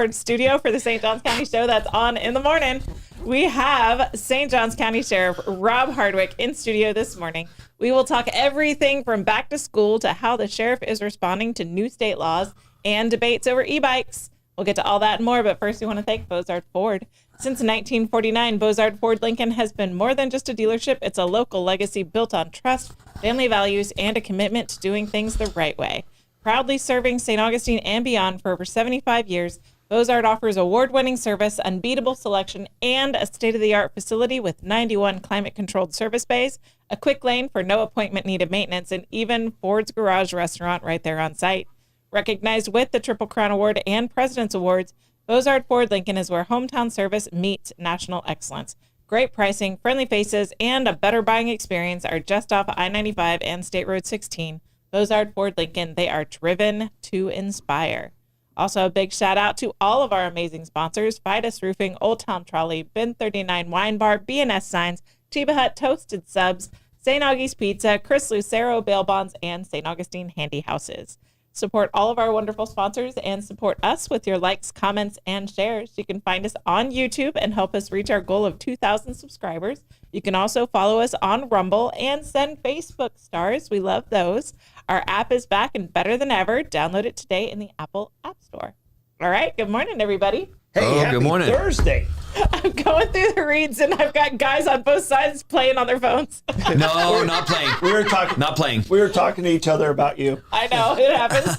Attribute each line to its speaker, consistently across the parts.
Speaker 1: studio for the St. Johns County Show that's on in the morning. We have St. Johns County Sheriff Rob Hardwick in studio this morning. We will talk everything from back to school to how the sheriff is responding to new state laws and debates over e-bikes. We'll get to all that and more, but first we want to thank Bozard Ford. Since 1949, Bozard Ford Lincoln has been more than just a dealership. It's a local legacy built on trust, family values, and a commitment to doing things the right way. Proudly serving St. Augustine and beyond for over 75 years, Bozard offers award-winning service, unbeatable selection, and a state-of-the-art facility with 91 climate-controlled service bays, a quick lane for no appointment-needed maintenance, and even Ford's Garage restaurant right there on site. Recognized with the Triple Crown Award and President's Awards, Bozard Ford Lincoln is where hometown service meets national excellence. Great pricing, friendly faces, and a better buying experience are just off I-95 and State Road 16. Bozard Ford Lincoln, they are driven to inspire. Also, a big shout out to all of our amazing sponsors: Fidus Roofing, Old Town Trolley, Bin 39 Wine Bar, B&S Signs, Chiba Hut Toasted Subs, St. Augie's Pizza, Chris Lucero Bail Bonds, and St. Augustine Handy Houses. Support all of our wonderful sponsors and support us with your likes, comments, and shares. You can find us on YouTube and help us reach our goal of 2,000 subscribers. You can also follow us on Rumble and send Facebook stars. We love those. Our app is back and better than ever. Download it today in the Apple App Store. All right. Good morning, everybody.
Speaker 2: Hey, happy
Speaker 3: good morning.
Speaker 2: Thursday.
Speaker 1: I'm going through the reads and I've got guys on both sides playing on their phones.
Speaker 3: No, not playing.
Speaker 2: We were talking.
Speaker 3: Not playing.
Speaker 2: We were talking to each other about you.
Speaker 1: I know, it happens.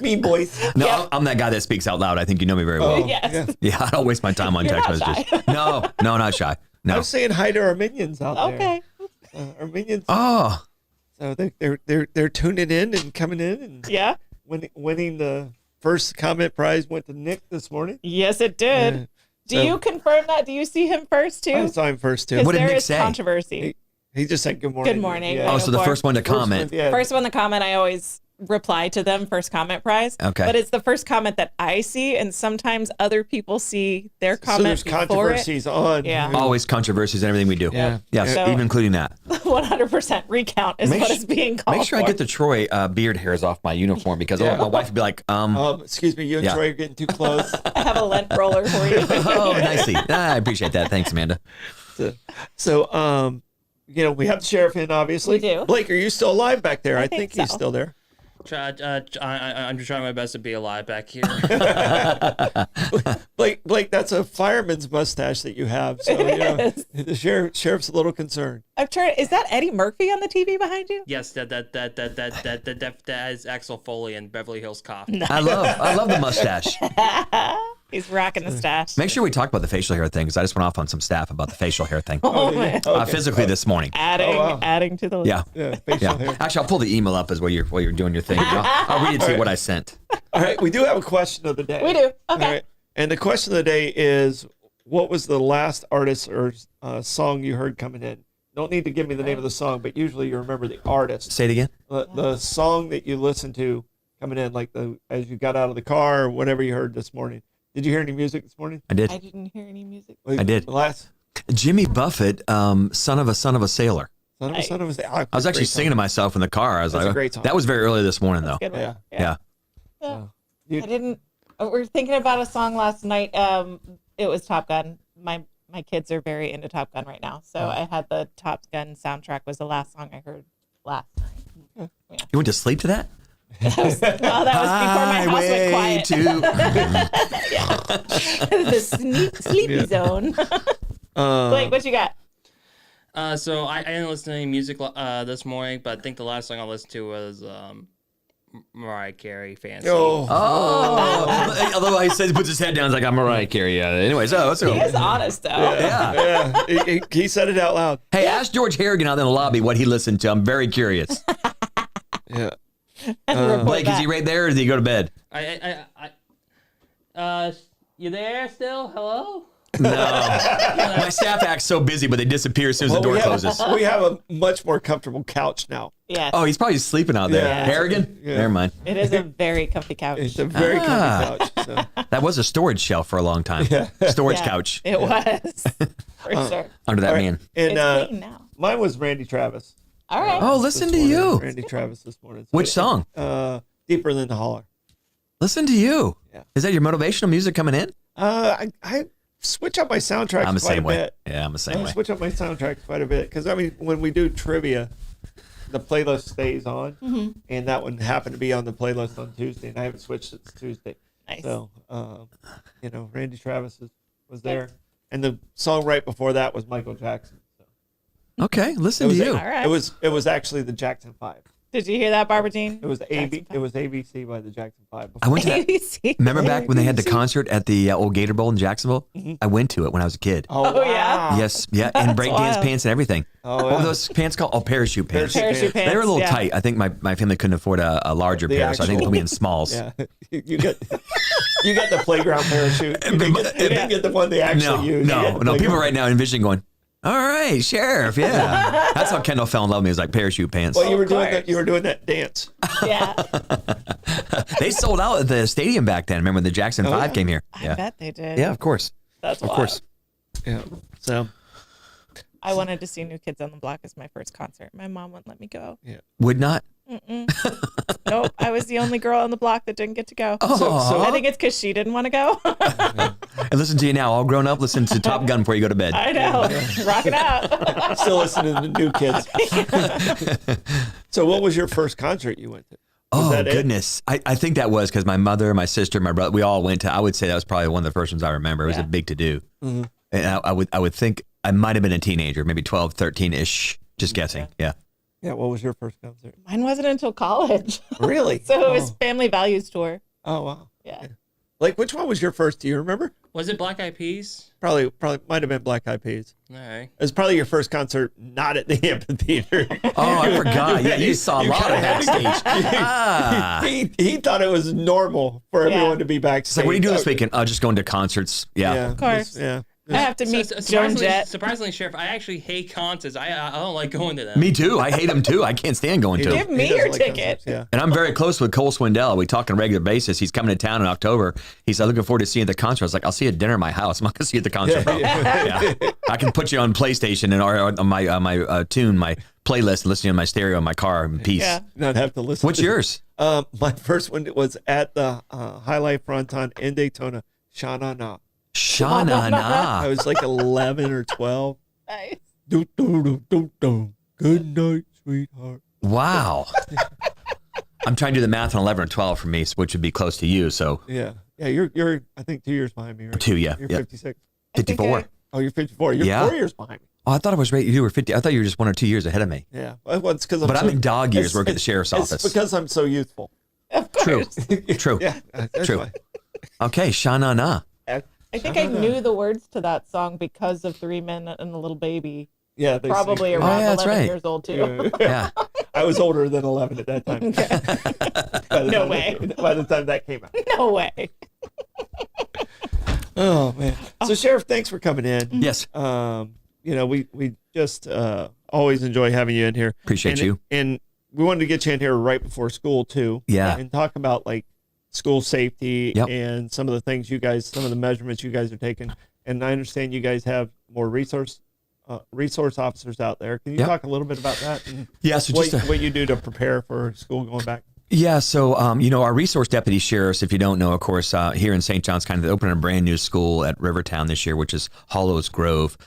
Speaker 2: mean boys.
Speaker 3: No,
Speaker 1: Yep.
Speaker 3: I'm that guy that speaks out loud. I think you know me very well.
Speaker 1: Yes.
Speaker 3: Yeah, I don't waste my time on
Speaker 1: You're
Speaker 3: text
Speaker 1: not
Speaker 3: messages. No, not shy.
Speaker 2: I
Speaker 3: No.
Speaker 2: was saying hi to our minions out there.
Speaker 1: Okay.
Speaker 2: Our minions.
Speaker 3: Oh,
Speaker 2: So they're tuning in and coming in and
Speaker 1: Yeah.
Speaker 2: winning the first comment prize went to Nick this morning.
Speaker 1: Yes, it did.
Speaker 2: Yeah.
Speaker 1: Do
Speaker 2: So-
Speaker 1: you confirm that? Do you see him first too?
Speaker 2: I saw him first too.
Speaker 1: Because
Speaker 3: What did
Speaker 1: there
Speaker 3: Nick
Speaker 1: is
Speaker 3: say?
Speaker 1: controversy.
Speaker 2: He just said good morning.
Speaker 1: Good morning.
Speaker 2: Yeah.
Speaker 3: oh, so the first one to
Speaker 2: First
Speaker 3: comment.
Speaker 2: one, yeah.
Speaker 1: First one to comment, I always reply to them, first comment prize.
Speaker 3: Okay.
Speaker 1: But it's the first comment that I see, and sometimes other people see their
Speaker 2: So
Speaker 1: comment
Speaker 2: there's
Speaker 1: before it.
Speaker 2: controversies on.
Speaker 1: Yeah.
Speaker 3: Always controversies in everything we do.
Speaker 2: Yeah.
Speaker 3: Yes,
Speaker 1: So-
Speaker 3: even including that.
Speaker 1: 100% recount is
Speaker 3: Make
Speaker 1: what
Speaker 3: su-
Speaker 1: is being called
Speaker 3: Make sure
Speaker 1: for.
Speaker 3: I get the Troy beard hairs off my uniform because
Speaker 2: Yeah.
Speaker 3: my wife would be like,
Speaker 2: Excuse me, you and
Speaker 3: Yeah.
Speaker 2: Troy are getting too close.
Speaker 1: I have a lint roller for you.
Speaker 3: oh, nicely. I appreciate that. Thanks, Amanda.
Speaker 2: So, we have the sheriff in, obviously.
Speaker 1: We do.
Speaker 2: Blake, are you still alive back there? I
Speaker 1: think
Speaker 2: think he's
Speaker 1: so.
Speaker 2: still there.
Speaker 4: I'm just trying my best to be alive back here.
Speaker 2: Blake, that's a fireman's mustache that you have. So,
Speaker 1: is.
Speaker 2: the sheriff's a little concerned.
Speaker 1: I'm trying. Is that Eddie Murphy on the TV behind you?
Speaker 4: Yes, that is Axel Foley in Beverly Hills Cop.
Speaker 3: I love the mustache.
Speaker 1: He's rocking the stash.
Speaker 3: Make sure we talk about the facial hair thing because I just went off on some staff about the facial hair thing.
Speaker 1: Oh, man.
Speaker 3: Physically this morning.
Speaker 1: Adding to the list.
Speaker 3: Yeah.
Speaker 2: Yeah, facial
Speaker 3: Yeah.
Speaker 2: hair.
Speaker 3: Actually, I'll pull the email up as while you're doing your thing. I'll read and see what I sent.
Speaker 2: All right, we do have a question of the day.
Speaker 1: We do. Okay.
Speaker 2: All right. And the question of the day is, what was the last artist or song you heard coming in? Don't need to give me the name of the song, but usually you remember the artist.
Speaker 3: Say it again.
Speaker 2: The song that you listened to coming in, like as you got out of the car or whatever you heard this morning. Did you hear any music this morning?
Speaker 3: I did.
Speaker 1: I didn't hear any music.
Speaker 2: Like,
Speaker 3: I did.
Speaker 2: the last
Speaker 3: Jimmy Buffett, son of a sailor.
Speaker 2: son of a.
Speaker 3: I was actually singing to myself in the car. I was
Speaker 2: That's
Speaker 3: like,
Speaker 2: a great song.
Speaker 3: that was very early this morning, though.
Speaker 1: Good one.
Speaker 2: Yeah.
Speaker 3: Yeah.
Speaker 1: Yeah.
Speaker 2: You-
Speaker 1: I didn't. We were thinking about a song last night. It was Top Gun. My kids are very into Top Gun right now, so I had the Top Gun soundtrack was the last song I heard last night.
Speaker 3: You went to sleep to that?
Speaker 1: Well, that was before my house went quiet. The sleepy zone. Blake, what you got?
Speaker 4: So I didn't listen to any music this morning, but I think the last song I listened to was Mariah Carey, Fancy.
Speaker 2: Oh,
Speaker 3: Although he says he puts his head down, he's like, I'm Mariah Carey. Anyway, so let's go.
Speaker 1: He is honest, though.
Speaker 3: Yeah.
Speaker 2: yeah. He said it out loud.
Speaker 3: Hey, ask George Harrigan out in the lobby what he listened to. I'm very curious.
Speaker 2: Yeah.
Speaker 1: Report
Speaker 3: Blake, is
Speaker 1: back.
Speaker 3: he right there or did he go to bed?
Speaker 4: You there still? Hello?
Speaker 3: No. My staff acts so busy, but they disappear as soon as the door closes.
Speaker 2: We have a much more comfortable couch now.
Speaker 1: Yes.
Speaker 3: Oh, he's probably sleeping out there.
Speaker 2: Yeah.
Speaker 3: Harrigan?
Speaker 2: Yeah.
Speaker 3: Never mind.
Speaker 1: It is a very comfy couch.
Speaker 2: It's a very comfy couch. So.
Speaker 3: That was a storage shelf for a long time. Storage
Speaker 1: Yeah,
Speaker 3: couch
Speaker 1: It was. For sure.
Speaker 3: under that
Speaker 2: All right.
Speaker 3: man.
Speaker 2: And
Speaker 1: It's clean now.
Speaker 2: mine was Randy Travis.
Speaker 1: All right.
Speaker 3: Oh, listen to
Speaker 2: This morning.
Speaker 3: you.
Speaker 2: Randy Travis this morning.
Speaker 3: Which song?
Speaker 2: Deeper Than the Holler.
Speaker 3: Listen to you. Is that your motivational music coming in?
Speaker 2: I switch up my soundtracks
Speaker 3: I'm the
Speaker 2: quite
Speaker 3: same
Speaker 2: a
Speaker 3: way.
Speaker 2: bit.
Speaker 3: Yeah, I'm the same
Speaker 2: I
Speaker 3: way.
Speaker 2: switch up my soundtracks quite a bit because I mean, when we do trivia, the playlist stays on, and that one happened to be on the playlist on Tuesday, and I haven't switched since Tuesday.
Speaker 1: Nice.
Speaker 2: So, Randy Travis was there, and the song right before that was Michael Jackson. So
Speaker 3: Okay, listen to
Speaker 2: was
Speaker 3: you.
Speaker 1: All right.
Speaker 2: it was actually the Jackson 5.
Speaker 1: Did you hear that, Barbara Jean?
Speaker 2: It was
Speaker 1: Jackson 5.
Speaker 2: It was ABC by the Jackson 5.
Speaker 3: I went to that.
Speaker 1: ABC.
Speaker 3: Remember back when they had the concert at the old Gator Bowl in Jacksonville? I went to it when I was a kid.
Speaker 1: Oh, yeah?
Speaker 3: Yes, yeah, and breakdance
Speaker 1: wild.
Speaker 3: pants and everything.
Speaker 2: Oh,
Speaker 3: What
Speaker 2: yeah.
Speaker 3: were those pants called? Oh, parachute pants.
Speaker 1: Parachute pants.
Speaker 3: They were a little
Speaker 1: yeah.
Speaker 3: tight. I think my family couldn't afford a larger
Speaker 2: The
Speaker 3: pair, so I think they put me in smalls.
Speaker 2: Yeah, you got the playground parachute. You didn't get the one they actually use. You got the
Speaker 3: No.
Speaker 2: playground.
Speaker 3: People right now envisioning going, all right, Sheriff, yeah. That's how Kendall fell in love with me. It was like parachute pants.
Speaker 2: Well, you were doing
Speaker 1: course.
Speaker 2: that. You were doing that dance.
Speaker 1: Yeah.
Speaker 3: They sold out at the stadium back then. Remember when the Jackson 5
Speaker 2: yeah.
Speaker 3: came here?
Speaker 1: I bet they did.
Speaker 3: Yeah, of course.
Speaker 1: That's
Speaker 3: Of
Speaker 1: wild.
Speaker 3: course.
Speaker 2: Yeah. So
Speaker 1: I wanted to see New Kids on the Block as my first concert. My mom wouldn't let me go.
Speaker 3: Would not.
Speaker 1: Nope. I was the only girl on the block that didn't get to go.
Speaker 3: Oh,
Speaker 1: I think it's because she didn't want to go.
Speaker 3: and listen to you now, all grown up. Listen to Top Gun before you go to bed.
Speaker 1: I know. Rocking out.
Speaker 2: still listening to New Kids. So, what was your first concert you went to? Was
Speaker 3: Oh
Speaker 2: that it?
Speaker 3: goodness! I think that was because my mother, my sister, my brother, we all went to. I would say that was probably one of the first ones I remember. It was
Speaker 1: Yeah.
Speaker 3: a big to do,
Speaker 2: Mm-hmm.
Speaker 3: and I would think I might have been a teenager, maybe 12, 13 ish. Just guessing. Yeah.
Speaker 2: Yeah. What was your first concert?
Speaker 1: Mine wasn't until college.
Speaker 2: Really?
Speaker 1: So it was Family Values Tour.
Speaker 2: Oh wow.
Speaker 1: Yeah.
Speaker 2: Like, which one was your first? Do you remember?
Speaker 4: Was it Black Eyed Peas?
Speaker 2: Probably might have been Black Eyed Peas.
Speaker 4: All right.
Speaker 2: It was probably your first concert, not at the amphitheater.
Speaker 3: Oh, I forgot. Yeah, you saw a lot of
Speaker 2: kinda-
Speaker 3: backstage. Ah.
Speaker 2: He thought it was normal for
Speaker 1: Yeah.
Speaker 2: everyone to be backstage.
Speaker 3: So what are you doing this weekend? Just going to concerts. Yeah.
Speaker 2: Yeah,
Speaker 1: Of course.
Speaker 2: Yeah.
Speaker 1: I have to meet Joan Jett.
Speaker 4: Surprisingly, Sheriff, I actually hate concerts. I don't like going to them.
Speaker 3: Me too. I hate them too. I can't stand going to
Speaker 1: Give
Speaker 3: them.
Speaker 1: me
Speaker 2: He doesn't
Speaker 1: your
Speaker 2: like
Speaker 1: ticket.
Speaker 2: concerts, Yeah.
Speaker 3: And I'm very close with Cole Swindell. We talk on a regular basis. He's coming to town in October. He said, looking forward to seeing the concert. I was like, I'll see you at dinner at my house. I'm not going to see you at the concert, bro. Yeah. I can put you on PlayStation and or on my tune, my playlist, and listen to you on my stereo in my car in peace.
Speaker 1: Yeah.
Speaker 2: Not have to listen.
Speaker 3: What's
Speaker 2: to-
Speaker 3: yours?
Speaker 2: My first one was at the High Life Fronton in Daytona. Sha-na na.
Speaker 3: Shana
Speaker 2: I was like 11 or 12.
Speaker 1: Nice.
Speaker 2: Do, do, do, do, do. Good night, sweetheart.
Speaker 3: Wow. I'm trying to do the math on 11 or 12 for me, which would be close to you. So
Speaker 2: Yeah. Yeah, you're I think 2 years behind me, right?
Speaker 3: 2, yeah.
Speaker 2: You're
Speaker 3: Yeah.
Speaker 2: 56.
Speaker 3: 54.
Speaker 2: Oh, you're 54. You're
Speaker 3: Yeah.
Speaker 2: 4 years behind me.
Speaker 3: Oh, I thought I was right. You were 50. I thought you were just 1 or 2 years ahead of me.
Speaker 2: Yeah. Well, it's because
Speaker 3: But I'm in dog years working at the sheriff's
Speaker 2: It's
Speaker 3: office.
Speaker 2: because I'm so youthful.
Speaker 1: Of
Speaker 3: True.
Speaker 1: course.
Speaker 3: True.
Speaker 2: Yeah. That's
Speaker 3: True.
Speaker 2: why.
Speaker 3: Okay. Shana na.
Speaker 1: I think I knew the words to that song because of Three Men and a Little Baby.
Speaker 2: Yeah. they
Speaker 1: Probably
Speaker 2: sing-
Speaker 1: around
Speaker 3: yeah, that's
Speaker 1: 11
Speaker 3: right.
Speaker 1: years old, too.
Speaker 3: Yeah.
Speaker 2: I was older than 11 at that time. By the
Speaker 1: No
Speaker 2: time
Speaker 1: way.
Speaker 2: By the time that came out.
Speaker 1: No way.
Speaker 2: Oh man. So Sheriff, thanks for coming in.
Speaker 3: Yes.
Speaker 2: We just always enjoy having you in here.
Speaker 3: Appreciate
Speaker 2: And-
Speaker 3: you.
Speaker 2: And we wanted to get you in here right before school too.
Speaker 3: Yeah.
Speaker 2: And talk about like school safety
Speaker 3: Yep.
Speaker 2: and some of the things some of the measurements you guys are taking. And I understand you guys have more resource officers out there. Can you
Speaker 3: Yep.
Speaker 2: talk a little bit about that? And
Speaker 3: Yeah. So just
Speaker 2: what you do to prepare for school going back?
Speaker 3: Yeah, so our resource deputy sheriffs, if you don't know, of course, here in St. John's County, they opened a brand new school at Rivertown this year, which is Hollows Grove.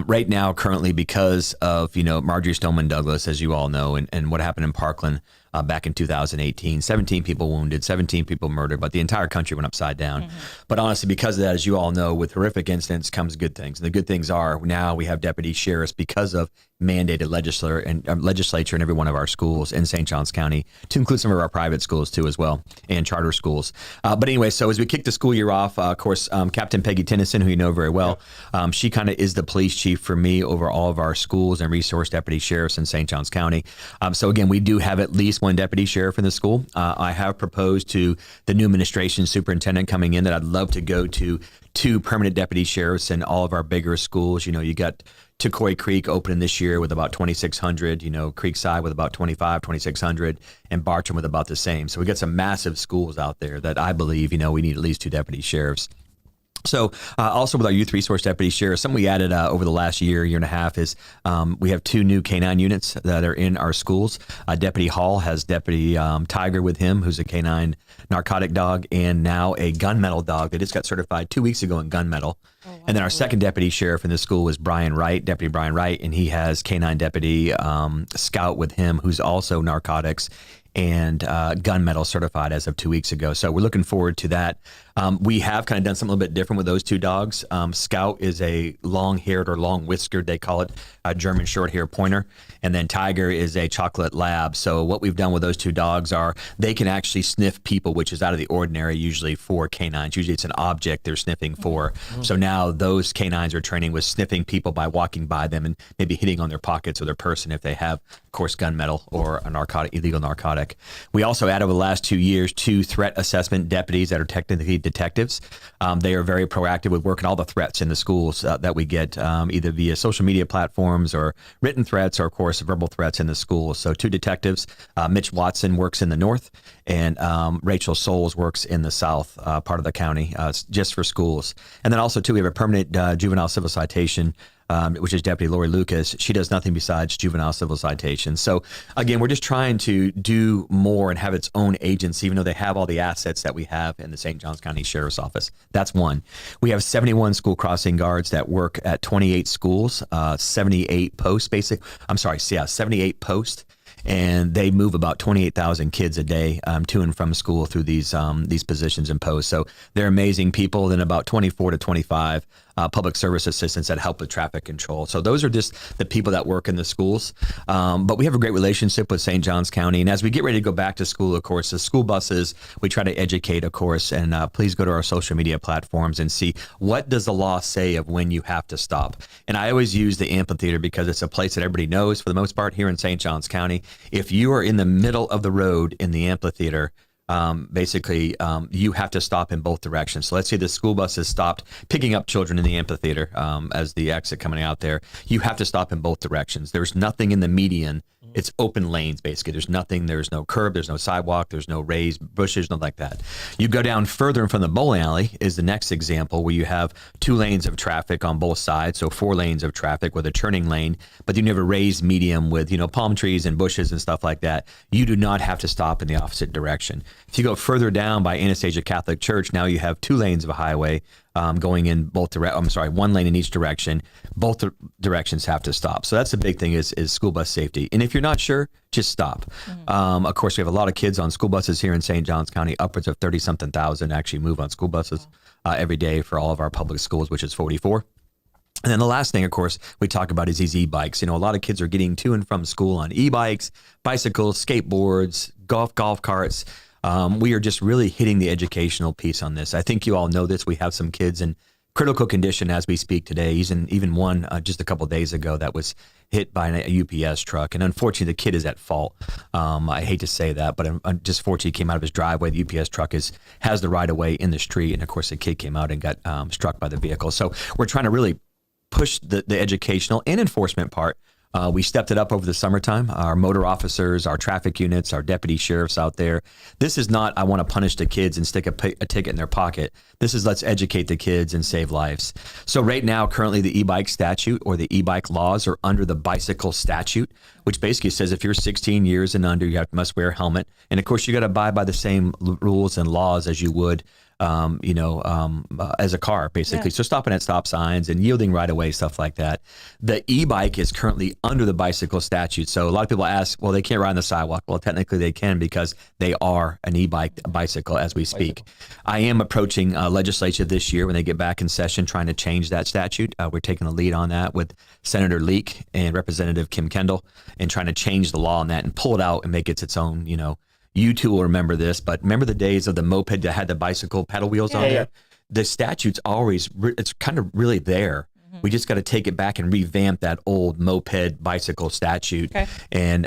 Speaker 3: Right now, currently, because of Marjorie Stoneman Douglas, as you all know, and what happened in Parkland back in 2018, 17 people wounded, 17 people murdered, but the entire country went upside down. But honestly, because of that, as you all know, with horrific incidents comes good things. And the good things are now we have deputy sheriffs because of mandated legislature in every one of our schools in St. Johns County, to include some of our private schools too as well, and charter schools. But anyway, so as we kick the school year off, of course, Captain Peggy Tennyson, who you know very well, she kind of is the police chief for me over all of our schools and resource deputy sheriffs in St. Johns County. So again, we do have at least one deputy sheriff in the school. I have proposed to the new administration superintendent coming in that I'd love to go to 2 permanent deputy sheriffs in all of our bigger schools. You got Tucoy Creek opening this year with about 2,600, Creekside with about 2,600, and Bartram with about the same. So we got some massive schools out there that I believe, we need at least 2 deputy sheriffs. So also with our youth resource deputy sheriff, something we added over the last year and a half is we have 2 new canine units that are in our schools. Deputy Hall has Deputy Tiger with him, who's a canine narcotic dog, and now a gunmetal dog that just got certified 2 weeks ago in gunmetal. Oh, wow. And then our second deputy sheriff in the school is Brian Wright, Deputy Brian Wright, and he has canine deputy Scout with him, who's also narcotics and gunmetal certified as of 2 weeks ago. So we're looking forward to that. We have kind of done something a little bit different with those 2 dogs. Scout is a long-haired or long-whiskered, they call it, a German short-hair pointer. And then Tiger is a chocolate lab. So what we've done with those 2 dogs are they can actually sniff people, which is out of the ordinary usually for canines. Usually it's an object they're sniffing for. Mm-hmm. So now those canines are training with sniffing people by walking by them and maybe hitting on their pockets or their person if they have, of course, gunmetal or a narcotic, illegal narcotic. We also added over the last 2 years 2 threat assessment deputies that are technically detectives. They are very proactive with working all the threats in the schools that we get, either via social media platforms or written threats or, of course, verbal threats in the schools. So 2 detectives. Mitch Watson works in the north, and Rachel Souls works in the south part of the county, just for schools. And then also, too, we have a permanent juvenile civil citation, which is Deputy Lori Lucas. She does nothing besides juvenile civil citations. So again, we're just trying to do more and have its own agency, even though they have all the assets that we have in the St. Johns County Sheriff's Office. That's one. We have 71 school crossing guards that work at 28 schools, 78 posts, 78 posts. And they move about 28,000 kids a day to and from school through these positions and posts. So they're amazing people. Then about 24 to 25 public service assistants that help with traffic control. So those are just the people that work in the schools. But we have a great relationship with St. Johns County. And as we get ready to go back to school, of course, the school buses, we try to educate, of course. And please go to our social media platforms and see what does the law say of when you have to stop. And I always use the amphitheater because it's a place that everybody knows for the most part here in St. Johns County. If you are in the middle of the road in the amphitheater, you have to stop in both directions. So let's say the school bus has stopped picking up children in the amphitheater as the exit coming out there. You have to stop in both directions. There's nothing in the median. It's open lanes, basically. There's nothing. There's no curb. There's no sidewalk. There's no raised bushes, nothing like that. You go down further in front of the bowling alley is the next example where you have 2 lanes of traffic on both sides, so 4 lanes of traffic with a turning lane, but you have a raised medium with, palm trees and bushes and stuff like that. You do not have to stop in the opposite direction. If you go further down by Anastasia Catholic Church, now you have 2 lanes of a highway going in both directions. 1 lane in each direction. Both directions have to stop. So that's the big thing is school bus safety. And if you're not sure, just stop. Mm-hmm. Of course, we have a lot of kids on school buses here in St. Johns County. Upwards of 30-something thousand actually move on school buses every day for all of our public schools, which is 44. And then the last thing, of course, we talk about is these e-bikes. A lot of kids are getting to and from school on e-bikes, bicycles, skateboards, golf carts. We are just really hitting the educational piece on this. I think you all know this. We have some kids in critical condition as we speak today. Even one just a couple of days ago that was hit by a UPS truck. And unfortunately, the kid is at fault. I hate to say that, but just fortunately, he came out of his driveway. The UPS truck has the right of way in the street. And of course, the kid came out and got struck by the vehicle. So we're trying to really push the educational and enforcement part. We stepped it up over the summertime. Our motor officers, our traffic units, our deputy sheriffs out there. This is not, I want to punish the kids and stick a ticket in their pocket. This is, let's educate the kids and save lives. So right now, currently the e-bike statute or the e-bike laws are under the bicycle statute, which basically says if you're 16 years and under, you must wear a helmet. And of course, you got to abide by the same rules and laws as you would as a car, basically. Yeah. So stopping at stop signs and yielding right away, stuff like that. The e-bike is currently under the bicycle statute. So a lot of people ask, well, they can't ride on the sidewalk. Well, technically they can because they are an e-bike, a bicycle as we speak. I am approaching legislature this year when they get back in session trying to change that statute. We're taking the lead on that with Senator Leak and Representative Kim Kendall and trying to change the law on that and pull it out and make it its own, You two will remember this, but remember the days of the moped that had the bicycle pedal wheels on there? Yeah. The statute's it's kind of really there. Mm-hmm. We just got to take it back and revamp that old moped bicycle statute. Okay. And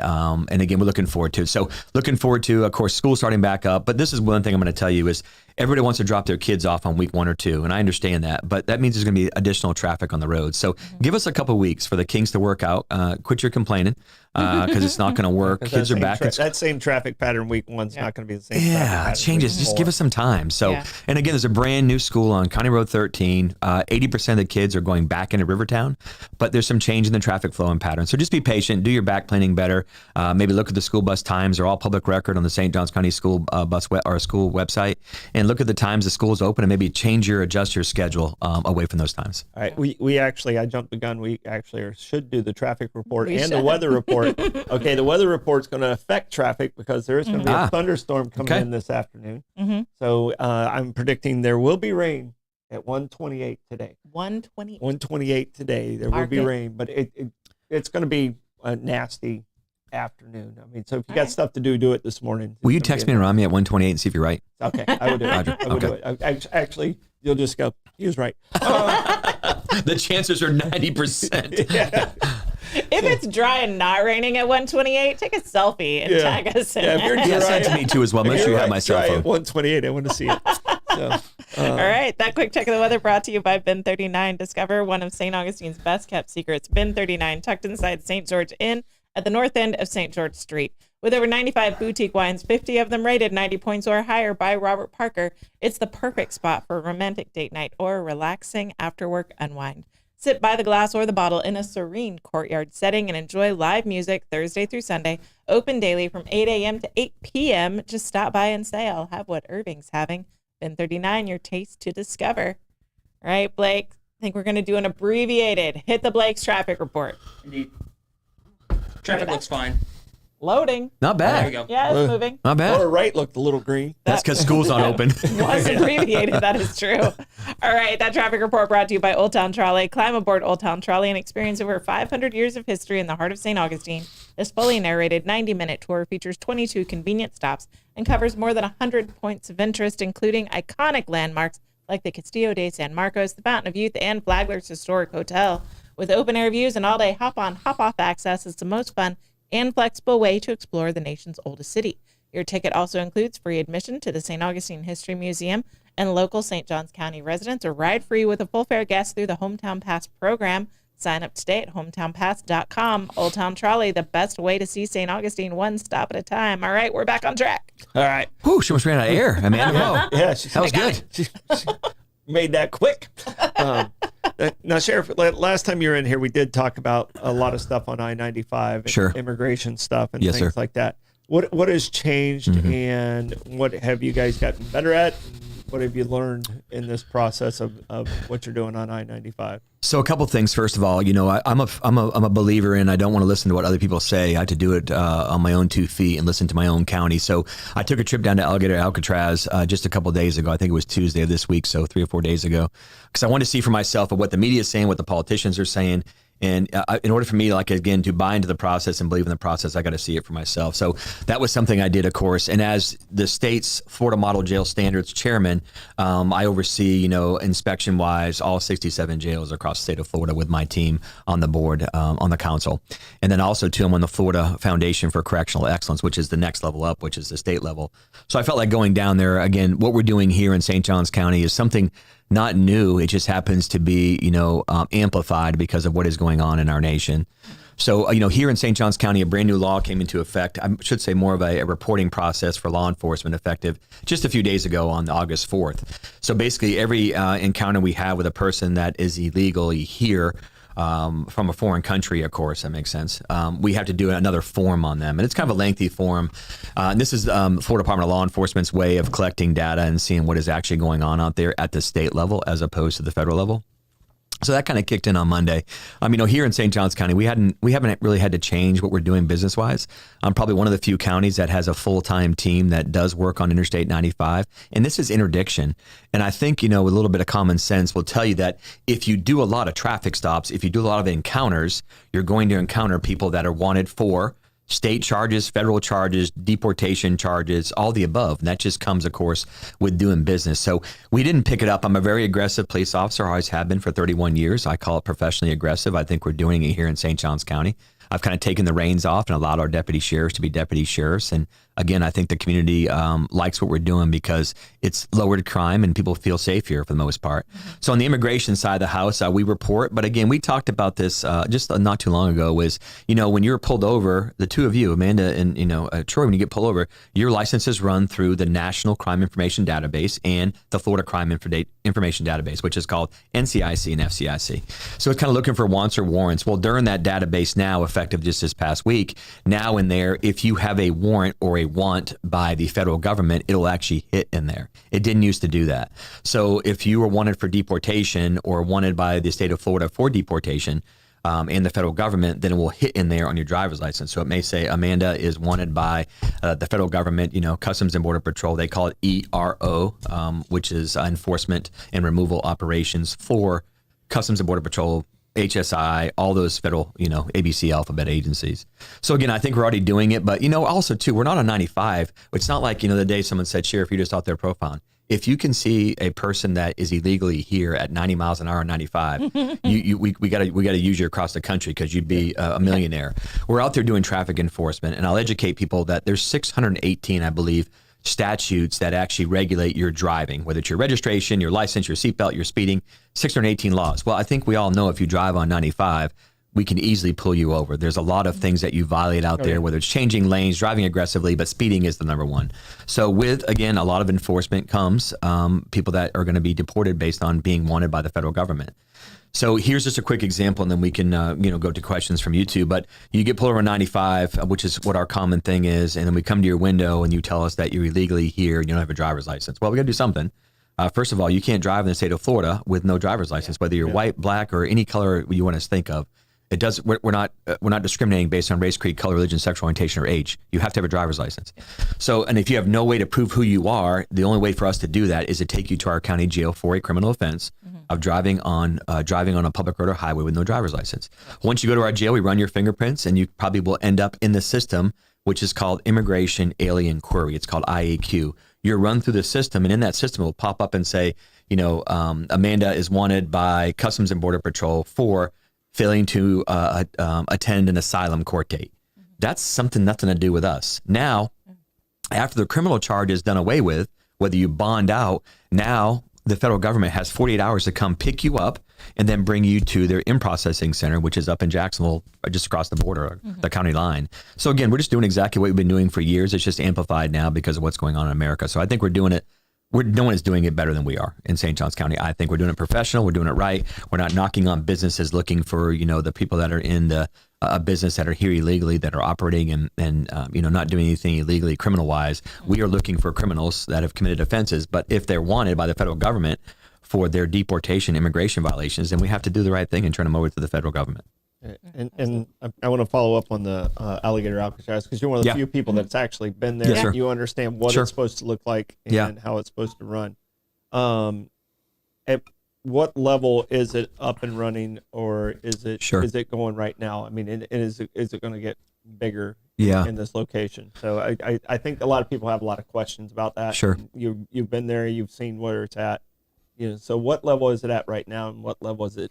Speaker 3: again, we're looking forward to it. So looking forward to, of course, school starting back up. But this is one thing I'm going to tell you is everybody wants to drop their kids off on week 1 or 2, and I understand that, but that means there's going to be additional traffic on the road. So give us a couple weeks for the kinks to work out. Quit your complaining because it's not going to work. Kids are back.
Speaker 2: That same traffic pattern week 1's not going to be the same.
Speaker 3: Yeah, it changes. Just give us some time. So, and again, there's a brand new school on County Road 13. 80% of the kids are going back into Rivertown, but there's some change in the traffic flow and pattern. So just be patient. Do your back planning better. Maybe look at the school bus times. They're all public record on the St. Johns County School bus or school website, and look at the times the school is open and maybe adjust your schedule away from those times.
Speaker 2: All right, we actually, I jumped the gun. We actually should do the traffic report the weather report. Okay, the weather report's going to affect traffic because there is going to be a thunderstorm coming in this afternoon. So I'm predicting there will be rain at 1:28 today. 1:28 today. There will be rain, but it's going to be a nasty afternoon. I mean, so if you got stuff to do, do it this morning.
Speaker 3: Will you text me and remind me at 1:28 and see if you're right?
Speaker 2: Okay, I will do it.
Speaker 3: Roger.
Speaker 2: I will do it. Actually, you'll just go, he was right.
Speaker 3: The chances are 90%.
Speaker 2: Yeah.
Speaker 1: If it's dry and not raining at 1:28, take a selfie and tag us in.
Speaker 2: If you're
Speaker 3: Yeah, send it to me too as well. Make sure you have my cell phone.
Speaker 2: At 1:28, I want to see it. So,
Speaker 1: All right, that quick check of the weather brought to you by Bin 39. Discover one of St. Augustine's best kept secrets. Bin 39, tucked inside St. George Inn at the north end of St. George Street. With over 95 boutique wines, 50 of them rated 90 points or higher by Robert Parker, it's the perfect spot for a romantic date night or a relaxing after-work unwind. Sit by the glass or the bottle in a serene courtyard setting and enjoy live music Thursday through Sunday, open daily from 8 a.m. to 8 p.m. Just stop by and say, I'll have what Irving's having. Bin 39, your taste to discover. All right, Blake, I think we're going to do an abbreviated Hit the Blake's traffic report.
Speaker 4: Indeed. Traffic looks fine.
Speaker 1: Loading.
Speaker 3: Not
Speaker 4: There
Speaker 3: bad.
Speaker 4: we go.
Speaker 1: Yeah, it's moving.
Speaker 3: Not bad.
Speaker 2: lower right looked a little green.
Speaker 3: That's because school's not open.
Speaker 1: Was abbreviated, that is true. All right, that traffic report brought to you by Old Town Trolley. Climb aboard Old Town Trolley and experience over 500 years of history in the heart of St. Augustine. This fully narrated 90-minute tour features 22 convenient stops and covers more than 100 points of interest, including iconic landmarks like the Castillo de San Marcos, the Fountain of Youth, and Flagler's Historic Hotel. With open-air views and all-day hop-on, hop-off access, it's the most fun and flexible way to explore the nation's oldest city. Your ticket also includes free admission to the St. Augustine History Museum, and local St. Johns County residents are ride-free with a full fare guest through the Hometown Pass program. Sign up today at hometownpass.com. Old Town Trolley, the best way to see St. Augustine one stop at a time. All right, we're back on track.
Speaker 2: All right.
Speaker 3: Whew, she almost ran out of air. Amanda, whoa.
Speaker 2: Yeah,
Speaker 3: That was good.
Speaker 2: She made that quick. Now, Sheriff, last time you were in here, we did talk about a lot of stuff on I-95 and
Speaker 3: Sure.
Speaker 2: immigration stuff and
Speaker 3: Yes,
Speaker 2: things
Speaker 3: sir.
Speaker 2: like that. What has changed and what have you guys gotten better at? What have you learned in this process of what you're doing on I-95?
Speaker 3: So a couple things. First of all, I'm a believer in I don't want to listen to what other people say. I have to do it on my own 2 feet and listen to my own county. So I took a trip down to Alcatraz just a couple of days ago. I think it was Tuesday of this week, so 3 or 4 days ago, because I wanted to see for myself of what the media is saying, what the politicians are saying. And in order for me, to buy into the process and believe in the process, I got to see it for myself. So that was something I did, of course. And as the state's Florida Model Jail Standards chairman, I oversee, inspection-wise, all 67 jails across the state of Florida with my team on the board, on the council. And then also, too, I'm on the Florida Foundation for Correctional Excellence, which is the next level up, which is the state level. So I felt like going down there, again, what we're doing here in St. Johns County is something not new. It just happens to be, amplified because of what is going on in our nation. So, here in St. Johns County, a brand new law came into effect. I should say more of a reporting process for law enforcement effective just a few days ago on August 4th. So basically every encounter we have with a person that is illegally here, from a foreign country, of course, that makes sense. We have to do another form on them, and it's kind of a lengthy form. And this is Florida Department of Law Enforcement's way of collecting data and seeing what is actually going on out there at the state level as opposed to the federal level. So that kind of kicked in on Monday. Here in St. Johns County, we haven't really had to change what we're doing business wise. I'm probably one of the few counties that has a full-time team that does work on Interstate 95, and this is interdiction. And I think with a little bit of common sense will tell you that if you do a lot of traffic stops, if you do a lot of encounters, you're going to encounter people that are wanted for state charges, federal charges, deportation charges, all the above. And that just comes, of course, with doing business. So we didn't pick it up. I'm a very aggressive police officer. I always have been for 31 years. I call it professionally aggressive. I think we're doing it here in St. Johns County. I've kind of taken the reins off and allowed our deputy sheriffs to be deputy sheriffs. And again, I think the community likes what we're doing because it's lowered crime and people feel safe here for the most part. So on the immigration side of the house, we report. But again, we talked about this just not too long ago was, when you're pulled over, the two of you, Amanda and, Troy, when you get pulled over, your licenses run through the National Crime Information Database and the Florida Crime Information Database, which is called NCIC and FCIC. So it's kind of looking for wants or warrants. Well, during that database now, effective just this past week, now in there, if you have a warrant or a want by the federal government, it'll actually hit in there. It didn't used to do that. So if you were wanted for deportation or wanted by the state of Florida for deportation and the federal government, then it will hit in there on your driver's license. So it may say Amanda is wanted by the federal government, Customs and Border Patrol. They call it ERO, which is Enforcement and Removal Operations for Customs and Border Patrol, HSI, all those federal, ABC alphabet agencies. So again, I think we're already doing it, but also too, we're not on 95. It's not like, the day someone said, Sheriff, you're just out there profiling. If you can see a person that is illegally here at 90 miles an hour on 95, we got to use you across the country because you'd be a millionaire. We're out there doing traffic enforcement, and I'll educate people that there's 618, I believe, statutes that actually regulate your driving, whether it's your registration, your license, your seatbelt, your speeding, 618 laws. Well, I think we all know if you drive on 95, we can easily pull you over. There's a lot of things that you violate out there, whether it's changing lanes, driving aggressively, but speeding is the number one. So with, again, a lot of enforcement comes people that are going to be deported based on being wanted by the federal government. So here's just a quick example, and then we can go to questions from YouTube. But you get pulled over 95, which is what our common thing is, and then we come to your window and you tell us that you're illegally here and you don't have a driver's license. Well, we got to do something. First of all, you can't drive in the state of Florida with no driver's license, whether you're white, black, or any color you want to think of. It does. We're not discriminating based on race, creed, color, religion, sexual orientation, or age. You have to have a driver's license. So, and if you have no way to prove who you are, the only way for us to do that is to take you to our county jail for a criminal offense of driving on a public road or highway with no driver's license. Once you go to our jail, we run your fingerprints, and you probably will end up in the system, which is called Immigration Alien Query. It's called IAQ. You're run through the system, and in that system, it will pop up and say, Amanda is wanted by Customs and Border Patrol for failing to attend an asylum court date. That's nothing to do with us. Now, after the criminal charge is done away with, whether you bond out, now the federal government has 48 hours to come pick you up and then bring you to their in-processing center, which is up in Jacksonville, just across the border, the county line. So again, we're just doing exactly what we've been doing for years. It's just amplified now because of what's going on in America. So I think we're doing it. No one is doing it better than we are in St. Johns County. I think we're doing it professional. We're doing it right. We're not knocking on businesses looking for, the people that are in the business that are here illegally, that are operating and not doing anything illegally criminal wise. We are looking for criminals that have committed offenses. But if they're wanted by the federal government for their deportation, immigration violations, then we have to do the right thing and turn them over to the federal government.
Speaker 2: And I want to follow up on the alligator Alcatraz because you're one of the few people that's actually been there.
Speaker 3: Yes, sir.
Speaker 2: You understand what it's supposed to look like and how it's supposed to run. At what level is it up and running, or is it going right now? I mean, and is it going to get bigger in this location? So I think a lot of people have a lot of questions about that.
Speaker 3: Sure.
Speaker 2: You've been there, you've seen where it's at. So what level is it at right now, and what level is it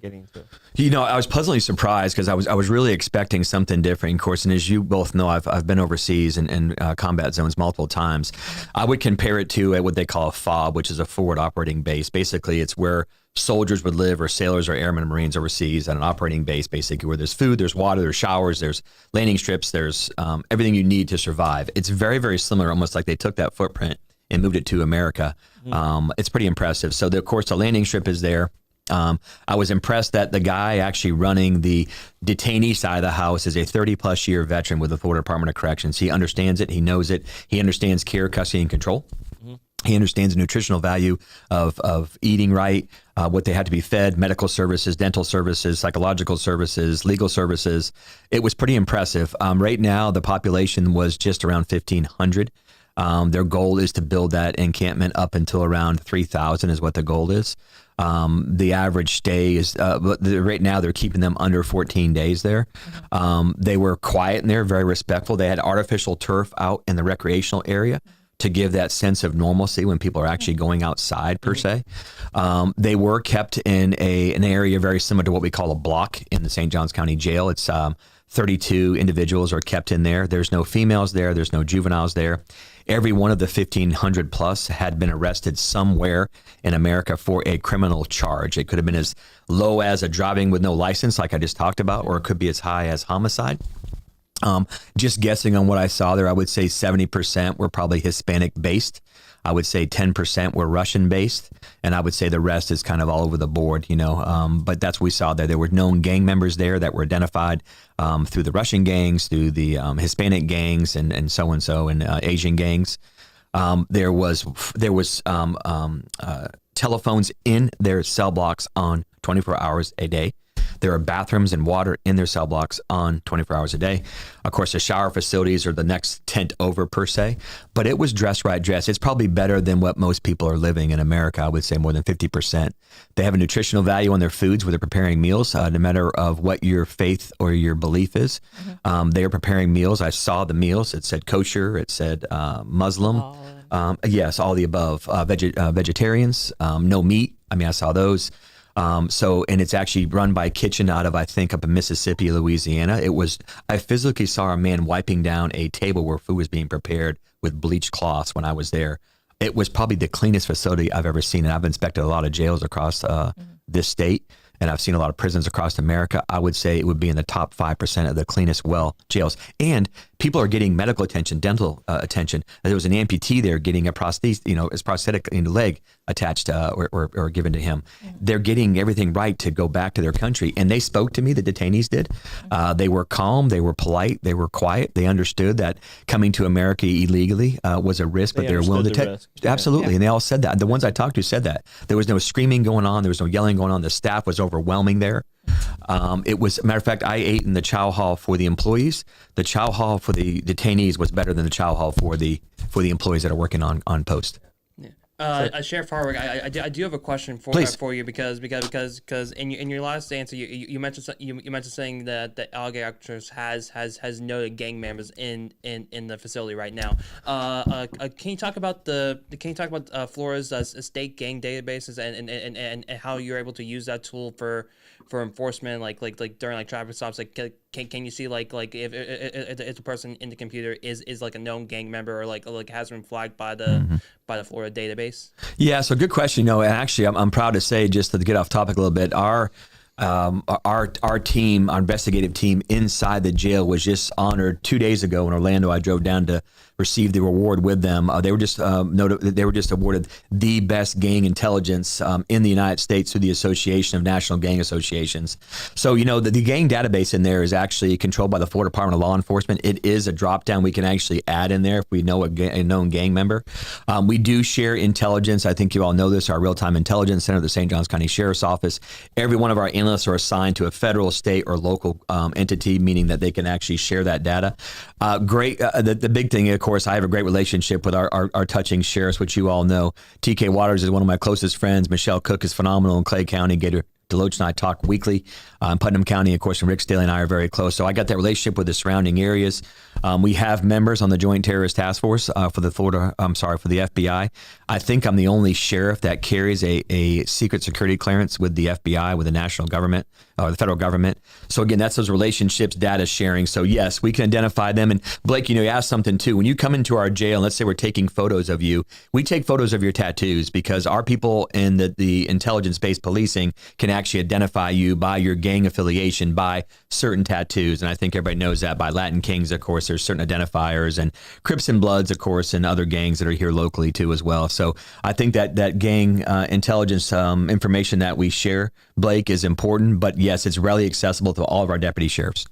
Speaker 2: getting to?
Speaker 3: I was pleasantly surprised because I was really expecting something different. Of course, and as you both know, I've been overseas and combat zones multiple times. I would compare it to what they call a FOB, which is a forward operating base. Basically, it's where soldiers would live, or sailors or airmen and Marines overseas at an operating base, basically where there's food, there's water, there's showers, there's landing strips, there's everything you need to survive. It's very, very similar, almost like they took that footprint and moved it to America. It's pretty impressive. So, of course, the landing strip is there. I was impressed that the guy actually running the detainee side of the house is a 30-plus year veteran with the Florida Department of Corrections. He understands it. He knows it. He understands care, custody, and control. He understands the nutritional value of eating right, what they had to be fed, medical services, dental services, psychological services, legal services. It was pretty impressive. Right now, the population was just around 1,500. Their goal is to build that encampment up until around 3,000 is what the goal is. The average stay is, right now they're keeping them under 14 days there. They were quiet in there, very respectful. They had artificial turf out in the recreational area to give that sense of normalcy when people are actually going outside per se. They were kept in an area very similar to what we call a block in the St. Johns County Jail. It's 32 individuals are kept in there. There's no females there. There's no juveniles there. Every one of the 1,500 plus had been arrested somewhere in America for a criminal charge. It could have been as low as a driving with no license, like I just talked about, or it could be as high as homicide. Just guessing on what I saw there, I would say 70% were probably Hispanic based. I would say 10% were Russian based, and I would say the rest is kind of all over the board, but that's what we saw there. There were known gang members there that were identified through the Russian gangs, through the Hispanic gangs, and so and Asian gangs. There was telephones in their cell blocks on 24 hours a day. There are bathrooms and water in their cell blocks on 24 hours a day. Of course, the shower facilities are the next tent over per se, but it was dress right dress. It's probably better than what most people are living in America. I would say more than 50%. They have a nutritional value on their foods where they're preparing meals, no matter of what your faith or your belief is. They are preparing meals. I saw the meals. It said kosher. It said Muslim. Yes, all the above. Vegetarians, no meat. I mean, I saw those. And it's actually run by a kitchen out of, I think, up in Mississippi, Louisiana. I physically saw a man wiping down a table where food was being prepared with bleached cloths when I was there. It was probably the cleanest facility I've ever seen. And I've inspected a lot of jails across this state, and I've seen a lot of prisons across America. I would say it would be in the top 5% of the cleanest jails. And people are getting medical attention, dental attention. There was an amputee there getting a prosthesis, his prosthetic leg attached or given to him. They're getting everything right to go back to their country. And they spoke to me, the detainees did. They were calm, they were polite, they were quiet. They understood that coming to America illegally was a risk, but they were willing to take. Absolutely. Yeah. And they all said that. The ones I talked to said that. There was no screaming going on. There was no yelling going on. The staff was overwhelming there. It was, matter of fact, I ate in the chow hall for the employees. The chow hall for the detainees was better than the chow hall for the employees that are working on post.
Speaker 4: Sheriff Hardwick, I do have a question for you because in your last answer you mentioned saying that the Alligator Actors has noted gang members in the facility right now. Can you talk about Florida's state gang databases and how you're able to use that tool for enforcement, like during traffic stops? Like, can you see like if a person in the computer is like a known gang member or like has been flagged by the Florida database?
Speaker 3: Yeah, so good question. And actually, I'm proud to say, just to get off topic a little bit, our team, our investigative team inside the jail was just honored 2 days ago in Orlando. I drove down to receive the reward with them. They were just awarded the best gang intelligence in the United States through the Association of National Gang Associations. So, the gang database in there is actually controlled by the Florida Department of Law Enforcement. It is a drop down we can actually add in there if we know a known gang member. We do share intelligence. I think you all know this. Our real-time intelligence center, the St. Johns County Sheriff's Office. Every one of our analysts are assigned to a federal, state, or local entity, meaning that they can actually share that data. The big thing, of course, I have a great relationship with our touching sheriffs, which you all know. TK Waters is one of my closest friends. Michelle Cook is phenomenal in Clay County. Gator Deloach and I talk weekly. Putnam County, of course, and Rick Staley and I are very close. So I got that relationship with the surrounding areas. We have members on the Joint Terrorist Task Force for the FBI. I think I'm the only sheriff that carries a secret security clearance with the FBI, with the national government, or the federal government. So again, that's those relationships, data sharing. So yes, we can identify them. And Blake, you asked something too. When you come into our jail, let's say we're taking photos of you, we take photos of your tattoos because our people in the intelligence-based policing can actually identify you by your gang affiliation, by certain tattoos. And I think everybody knows that by Latin Kings, of course, there's certain identifiers, and Crips and Bloods, of course, and other gangs that are here locally too as well. So I think that gang intelligence information that we share, Blake, is important. But yes, it's readily accessible to all of our deputy sheriffs.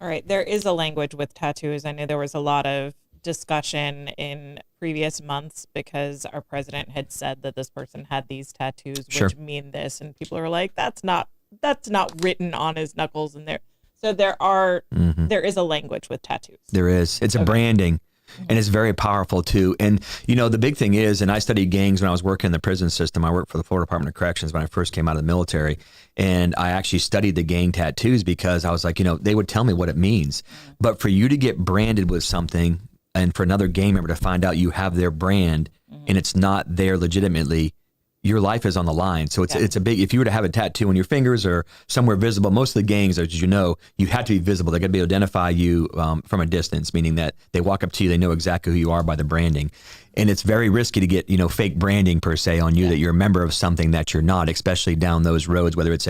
Speaker 1: All right. There is a language with tattoos. I know there was a lot of discussion in previous months because our president had said that this person had these tattoos, which mean this, and people are like, that's not written on his knuckles. And there is a language with tattoos. There is.
Speaker 3: It's a branding. And it's very powerful too. And the big thing is, and I studied gangs when I was working in the prison system. I worked for the Florida Department of Corrections when I first came out of the military. And I actually studied the gang tattoos because I was like, they would tell me what it means. But for you to get branded with something and for another gang member to find out you have their brand and it's not there legitimately, your life is on the line. So it's a big, if you were to have a tattoo on your fingers or somewhere visible, most of the gangs, as you know, you have to be visible. They got to be able to identify you from a distance, meaning that they walk up to you, they know exactly who you are by the branding. And it's very risky to get, fake branding per se on you that you're a member of something that you're not, especially down those roads, whether it's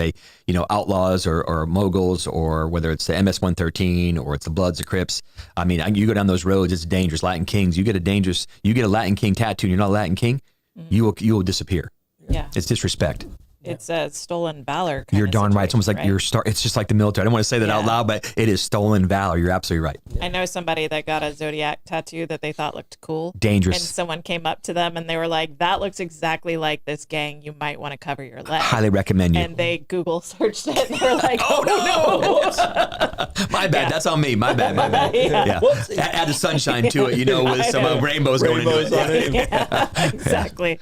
Speaker 3: Outlaws or Moguls, or whether it's the MS-113 or it's the Bloods, the Crips. I mean, you go down those roads, it's dangerous. Latin Kings, you get a Latin King tattoo and you're not a Latin King, you will disappear.
Speaker 1: Yeah.
Speaker 3: It's disrespect.
Speaker 1: It's a stolen valor.
Speaker 3: You're darn right. It's almost like it's just like the military. I don't want to say that out loud, but it is stolen valor. You're absolutely right.
Speaker 1: I know somebody that got a Zodiac tattoo that they thought looked cool.
Speaker 3: Dangerous.
Speaker 1: And someone came up to them and they were like, that looks exactly like this gang. You might want to cover your leg.
Speaker 3: Highly recommend you.
Speaker 1: And they Google searched it and they're like, oh no.
Speaker 3: My bad. That's on me. My bad. Yeah. Add the sunshine to it, with some rainbows going into it.
Speaker 1: Yeah, exactly.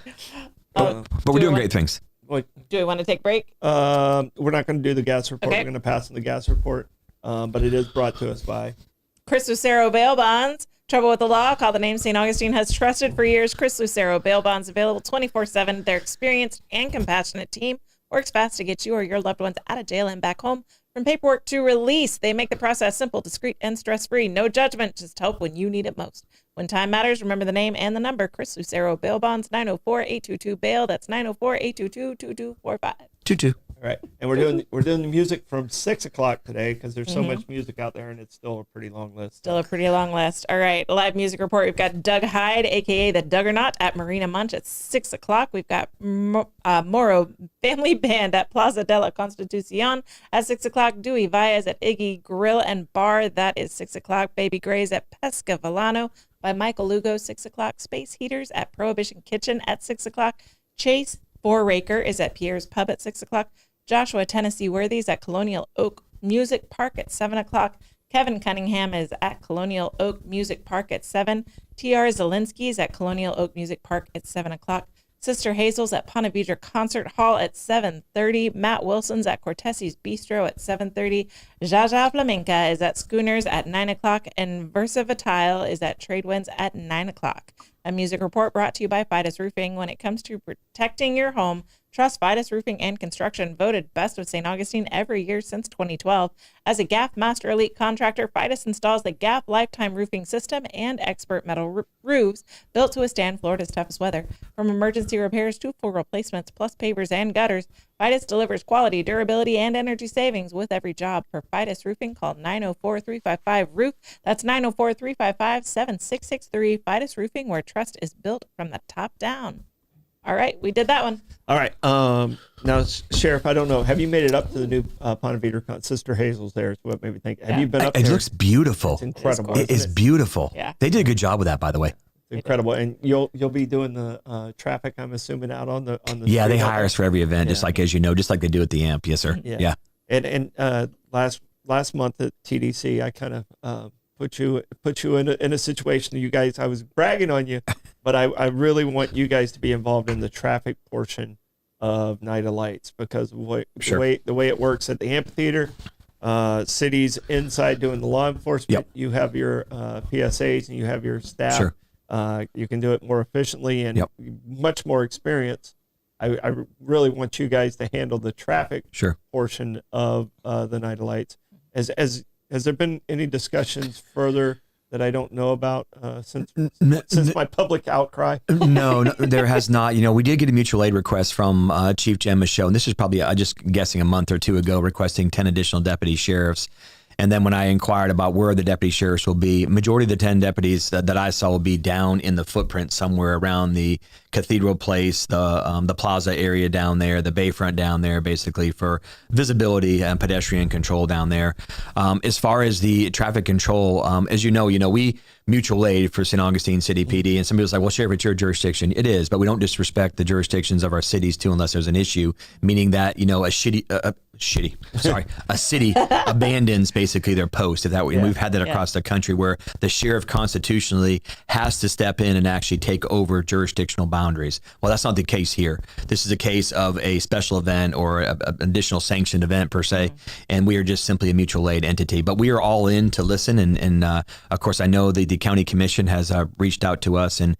Speaker 3: But we're doing great things.
Speaker 1: Do we want to take a break?
Speaker 2: We're not going to do the gas report.
Speaker 1: Okay.
Speaker 2: We're going to pass on the gas report, but it is brought to us by
Speaker 1: Chris Lucero Bail Bonds. Trouble with the law? Call the name St. Augustine has trusted for years. Chris Lucero Bail Bonds, available 24/7. Their experienced and compassionate team works fast to get you or your loved ones out of jail and back home. From paperwork to release, they make the process simple, discreet, and stress-free. No judgment, just help when you need it most. When time matters, remember the name and the number. Chris Lucero Bail Bonds, 904-822-BAIL. That's 904-822-2245.
Speaker 3: 22.
Speaker 2: All right, and we're doing the music from 6 o'clock today because there's so much music out there, and it's still a pretty long list.
Speaker 1: Still a pretty long list. All right, live music report. We've got Doug Hyde, a.k.a. the Duggernaut, at Marina Munch at 6 o'clock. We've got Moro Family Band at Plaza de la Constitucion at 6 o'clock. Dewey Valles at Iggy Grill and Bar. That is 6 o'clock. Baby Grays at Pesca Villano by Michael Lugo, 6 o'clock. Space Heaters at Prohibition Kitchen at 6 o'clock. Chase Foraker is at Pierre's Pub at 6 o'clock. Joshua Tennessee Worthies at Colonial Oak Music Park at 7 o'clock. Kevin Cunningham is at Colonial Oak Music Park at 7. T.R. Zielinski's at Colonial Oak Music Park at 7 o'clock. Sister Hazel's at Ponte Vedra Concert Hall at 7:30. Matt Wilson's at Cortesi's Bistro at 7:30. Jaja Flamenca is at Schooners at 9 o'clock. And Versa Vitale is at Tradewinds at 9 o'clock. A music report brought to you by Fidus Roofing. When it comes to protecting your home, trust Fidus Roofing and Construction, voted Best of St. Augustine every year since 2012. As a GAF Master Elite contractor, Fidus installs the GAF Lifetime Roofing System and expert metal roofs built to withstand Florida's toughest weather. From emergency repairs to full replacements, plus pavers and gutters, Fidus delivers quality, durability, and energy savings with every job. For Fidus Roofing, call 904-355-ROOF. That's 904-355-7663. Fidus Roofing, where trust is built from the top down. All right, we did that one.
Speaker 2: All right. Now, Sheriff, I don't know. Have you made it up to the new Ponte Vedra Sister Hazel's there? Is what made me think. Have you been up there?
Speaker 3: It looks beautiful.
Speaker 2: It's incredible.
Speaker 3: It is beautiful.
Speaker 1: Yeah.
Speaker 3: They did a good job with that, by the way.
Speaker 2: It's incredible. And you'll be doing the traffic, I'm assuming, out on the
Speaker 3: Yeah,
Speaker 2: street
Speaker 3: they hire us for every event, just like, as you know, just like they do at the AMP. Yes, sir. Yeah.
Speaker 2: And last month at TDC, I kind of put you in a situation. You guys, I was bragging on you, but I really want you guys to be involved in the traffic portion of Night of Lights, because the way it works at the amphitheater, cities inside doing the law enforcement. You have your PSAs and you have your staff.
Speaker 3: Sure.
Speaker 2: You can do it more efficiently and much more experience. I really want you guys to handle the traffic portion of the Night of Lights. Has there been any discussions further that I don't know about since my public outcry?
Speaker 3: No, there has not. We did get a mutual aid request from Chief Jen Michaud, and this is probably, just guessing, a month or two ago, requesting 10 additional deputy sheriffs. And then when I inquired about where the deputy sheriffs will be, majority of the 10 deputies that I saw will be down in the footprint somewhere around the Cathedral Place, the plaza area down there, the Bayfront down there, basically for visibility and pedestrian control down there. As far as the traffic control, as you know, we mutual aid for St. Augustine City PD, and somebody was like, well, Sheriff, it's your jurisdiction. It is, but we don't disrespect the jurisdictions of our cities too unless there's an issue, meaning that, a city abandons basically their post. And we've had that across the country where the sheriff constitutionally has to step in and actually take over jurisdictional boundaries. Well, that's not the case here. This is a case of a special event or an additional sanctioned event per se, and we are just simply a mutual aid entity. But we are all in to listen, and of course, I know the county commission has reached out to us and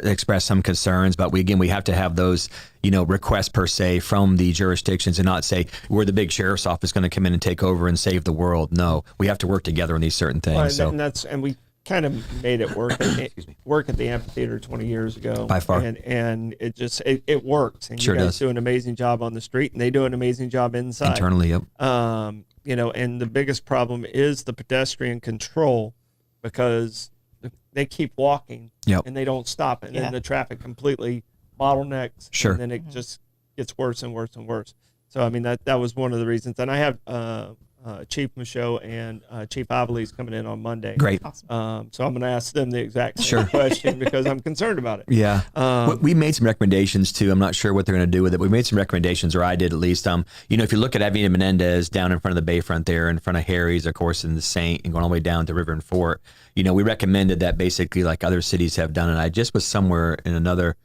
Speaker 3: expressed some concerns, but we have to have those request per se from the jurisdictions, and not say we're the big sheriff's office going to come in and take over and save the world. No, we have to work together on these certain things.
Speaker 2: And we kind of made it work at the amphitheater 20 years ago.
Speaker 3: By far.
Speaker 2: And it just it works. And
Speaker 3: sure
Speaker 2: you guys
Speaker 3: does.
Speaker 2: do an amazing job on the street, and they do an amazing job inside.
Speaker 3: Internally, yep.
Speaker 2: And the biggest problem is the pedestrian control, because they keep walking and they don't stop, and then the traffic completely bottlenecks.
Speaker 3: Sure.
Speaker 2: And then it just gets worse and worse and worse. So I mean that was one of the reasons. And I have Chief Michaud and Chief Avalee's coming in on Monday.
Speaker 3: Great.
Speaker 2: Awesome. So I'm going to ask them the exact same question, because I'm concerned about it.
Speaker 3: Yeah. We made some recommendations too. I'm not sure what they're going to do with it. We made some recommendations, or I did at least. If you look at Avenida Menendez down in front of the Bayfront there, in front of Harry's, of course, in the Saint, and going all the way down to River and Fort, we recommended that basically like other cities have done. And I just was somewhere in another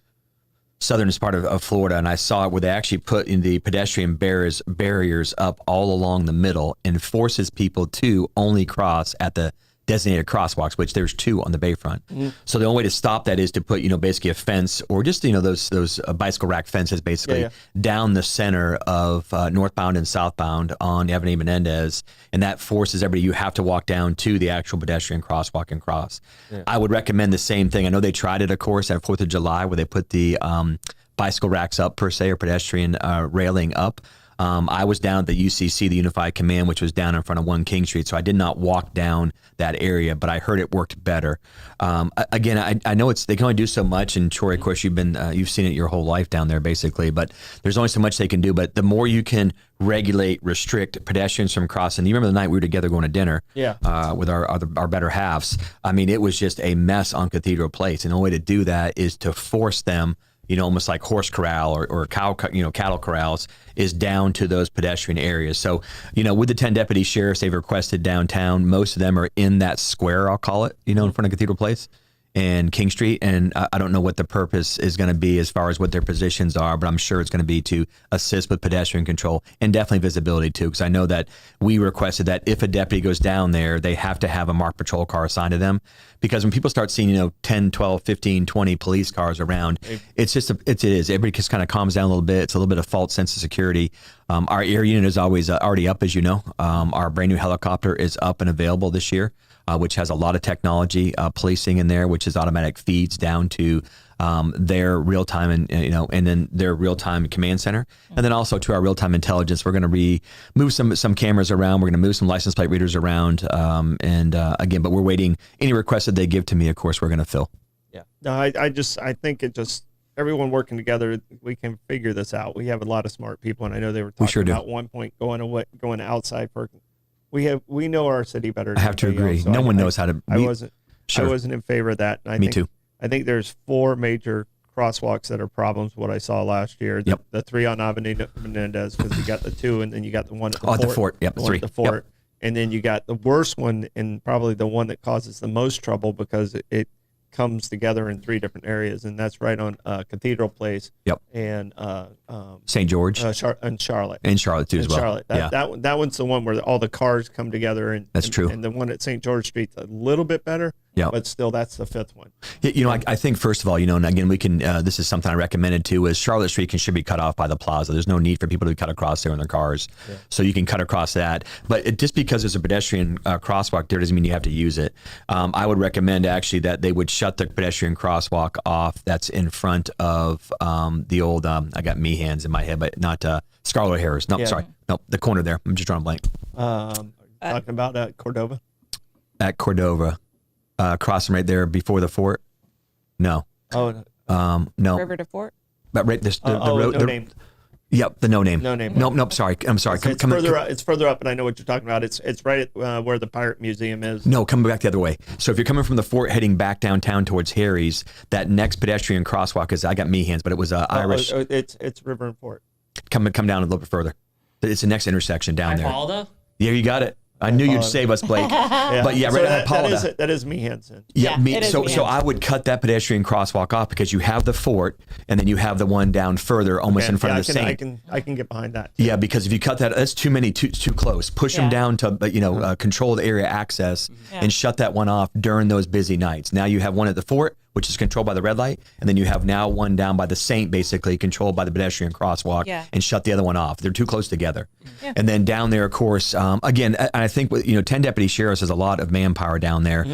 Speaker 3: southern part of Florida, and I saw it where they actually put in the pedestrian barriers up all along the middle, and forces people to only cross at the designated crosswalks, which there's 2 on the Bayfront. Mm-hmm. So the only way to stop that is to put, basically a fence, or just, those bicycle rack fences basically down the center of northbound and southbound on Avenida Menendez. And that forces everybody, you have to walk down to the actual pedestrian crosswalk and cross. Yeah. I would recommend the same thing. I know they tried it, of course, at 4th of July, where they put the bicycle racks up per se, or pedestrian railing up. I was down at the UCC, the Unified Command, which was down in front of 1 King Street, so I did not walk down that area, but I heard it worked better. Again, I know they can only do so much, and Troy, of course, you've seen it your whole life down there, basically, but there's only so much they can do. But the more you can regulate, restrict pedestrians from crossing. You remember the night we were together going to dinner with our better halves. I mean, it was just a mess on Cathedral Place, and the only way to do that is to force them, almost like horse corral or cow, cattle corrals, is down to those pedestrian areas. So, with the 10 deputy sheriffs they've requested downtown, most of them are in that square, I'll call it, in front of Cathedral Place and King Street. And I don't know what the purpose is going to be as far as what their positions are, but I'm sure it's going to be to assist with pedestrian control and definitely visibility too. Because I know that we requested that if a deputy goes down there, they have to have a marked patrol car assigned to them. Because when people start seeing, 10, 12, 15, 20 police cars around, it is. Everybody just kind of calms down a little bit. It's a little bit of false sense of security. Our air unit is always already up, as you know. Our brand new helicopter is up and available this year, which has a lot of technology policing in there, which is automatic feeds down to their real time and then their real time command center, and then also to our real time intelligence. We're going to move some cameras around. We're going to move some license plate readers around, again, but we're waiting. Any requests that they give to me, of course, we're going to fill.
Speaker 2: Yeah. No, I think everyone working together, we can figure this out. We have a lot of smart people, and I know they were talking about one point going outside for. We know our city better.
Speaker 3: I have to agree. So no one knows how to.
Speaker 2: I wasn't in favor of that.
Speaker 3: Me too.
Speaker 2: I think there's 4 major crosswalks that are problems. What I saw last year, the 3 on Avenida Menendez, because you got the 2, and then you got the one at the Fort.
Speaker 3: The Fort. Yep, the 3.
Speaker 2: The Fort, and then you got the worst one, and probably the one that causes the most trouble because it comes together in 3 different areas, and that's right on Cathedral Place.
Speaker 3: Yep.
Speaker 2: And
Speaker 3: St. George.
Speaker 2: And Charlotte.
Speaker 3: And Charlotte too, as well.
Speaker 2: Charlotte. That one's the one where all the cars come together, and
Speaker 3: that's true.
Speaker 2: And the one at St. George Street's a little bit better. Yeah. But still, that's the 5th one.
Speaker 3: I think first of all, and again, we can. This is something I recommended too. Is Charlotte Street should be cut off by the plaza. There's no need for people to cut across there in their cars, so you can cut across that. But just because there's a pedestrian crosswalk there doesn't mean you have to use it. I would recommend actually that they would shut the pedestrian crosswalk off. That's in front of the old. I got Meehan's in my head, but not Scarlet Harris. No, sorry, no, the corner there. I'm just drawing a blank.
Speaker 2: Talking about Cordova.
Speaker 3: At Cordova. Crossing right there before the Fort. No.
Speaker 2: Oh.
Speaker 3: No.
Speaker 1: River to Fort.
Speaker 3: But right this the road.
Speaker 2: No name.
Speaker 3: Yep, the no name.
Speaker 2: No name.
Speaker 3: Nope. Sorry. I'm sorry.
Speaker 2: It's further up, and I know what you're talking about. It's right at where the Pirate Museum is.
Speaker 3: No, coming back the other way. So if you're coming from the Fort heading back downtown towards Harry's, that next pedestrian crosswalk is. I got Meehan's, but it was Irish.
Speaker 2: It's River and Fort.
Speaker 3: Come down a little bit further. It's the next intersection down there.
Speaker 4: Paula?
Speaker 3: Yeah, you got it. I knew you'd save us, Blake. But yeah, right at Paula.
Speaker 2: That is Meehan's.
Speaker 3: So I would cut that pedestrian crosswalk off because you have the Fort and then you have the one down further, almost in front of the Saint.
Speaker 2: I can get behind that. Too.
Speaker 3: Yeah, because if you cut that, that's too close. Push them down to control the area access and shut that one off during those busy nights. Now you have one at the Fort, which is controlled by the red light, and then you have now one down by the Saint, basically controlled by the pedestrian crosswalk, and shut the other one off. They're too close together. Yeah. And then down there, of course, again, I think 10 deputy sheriffs is a lot of manpower down there.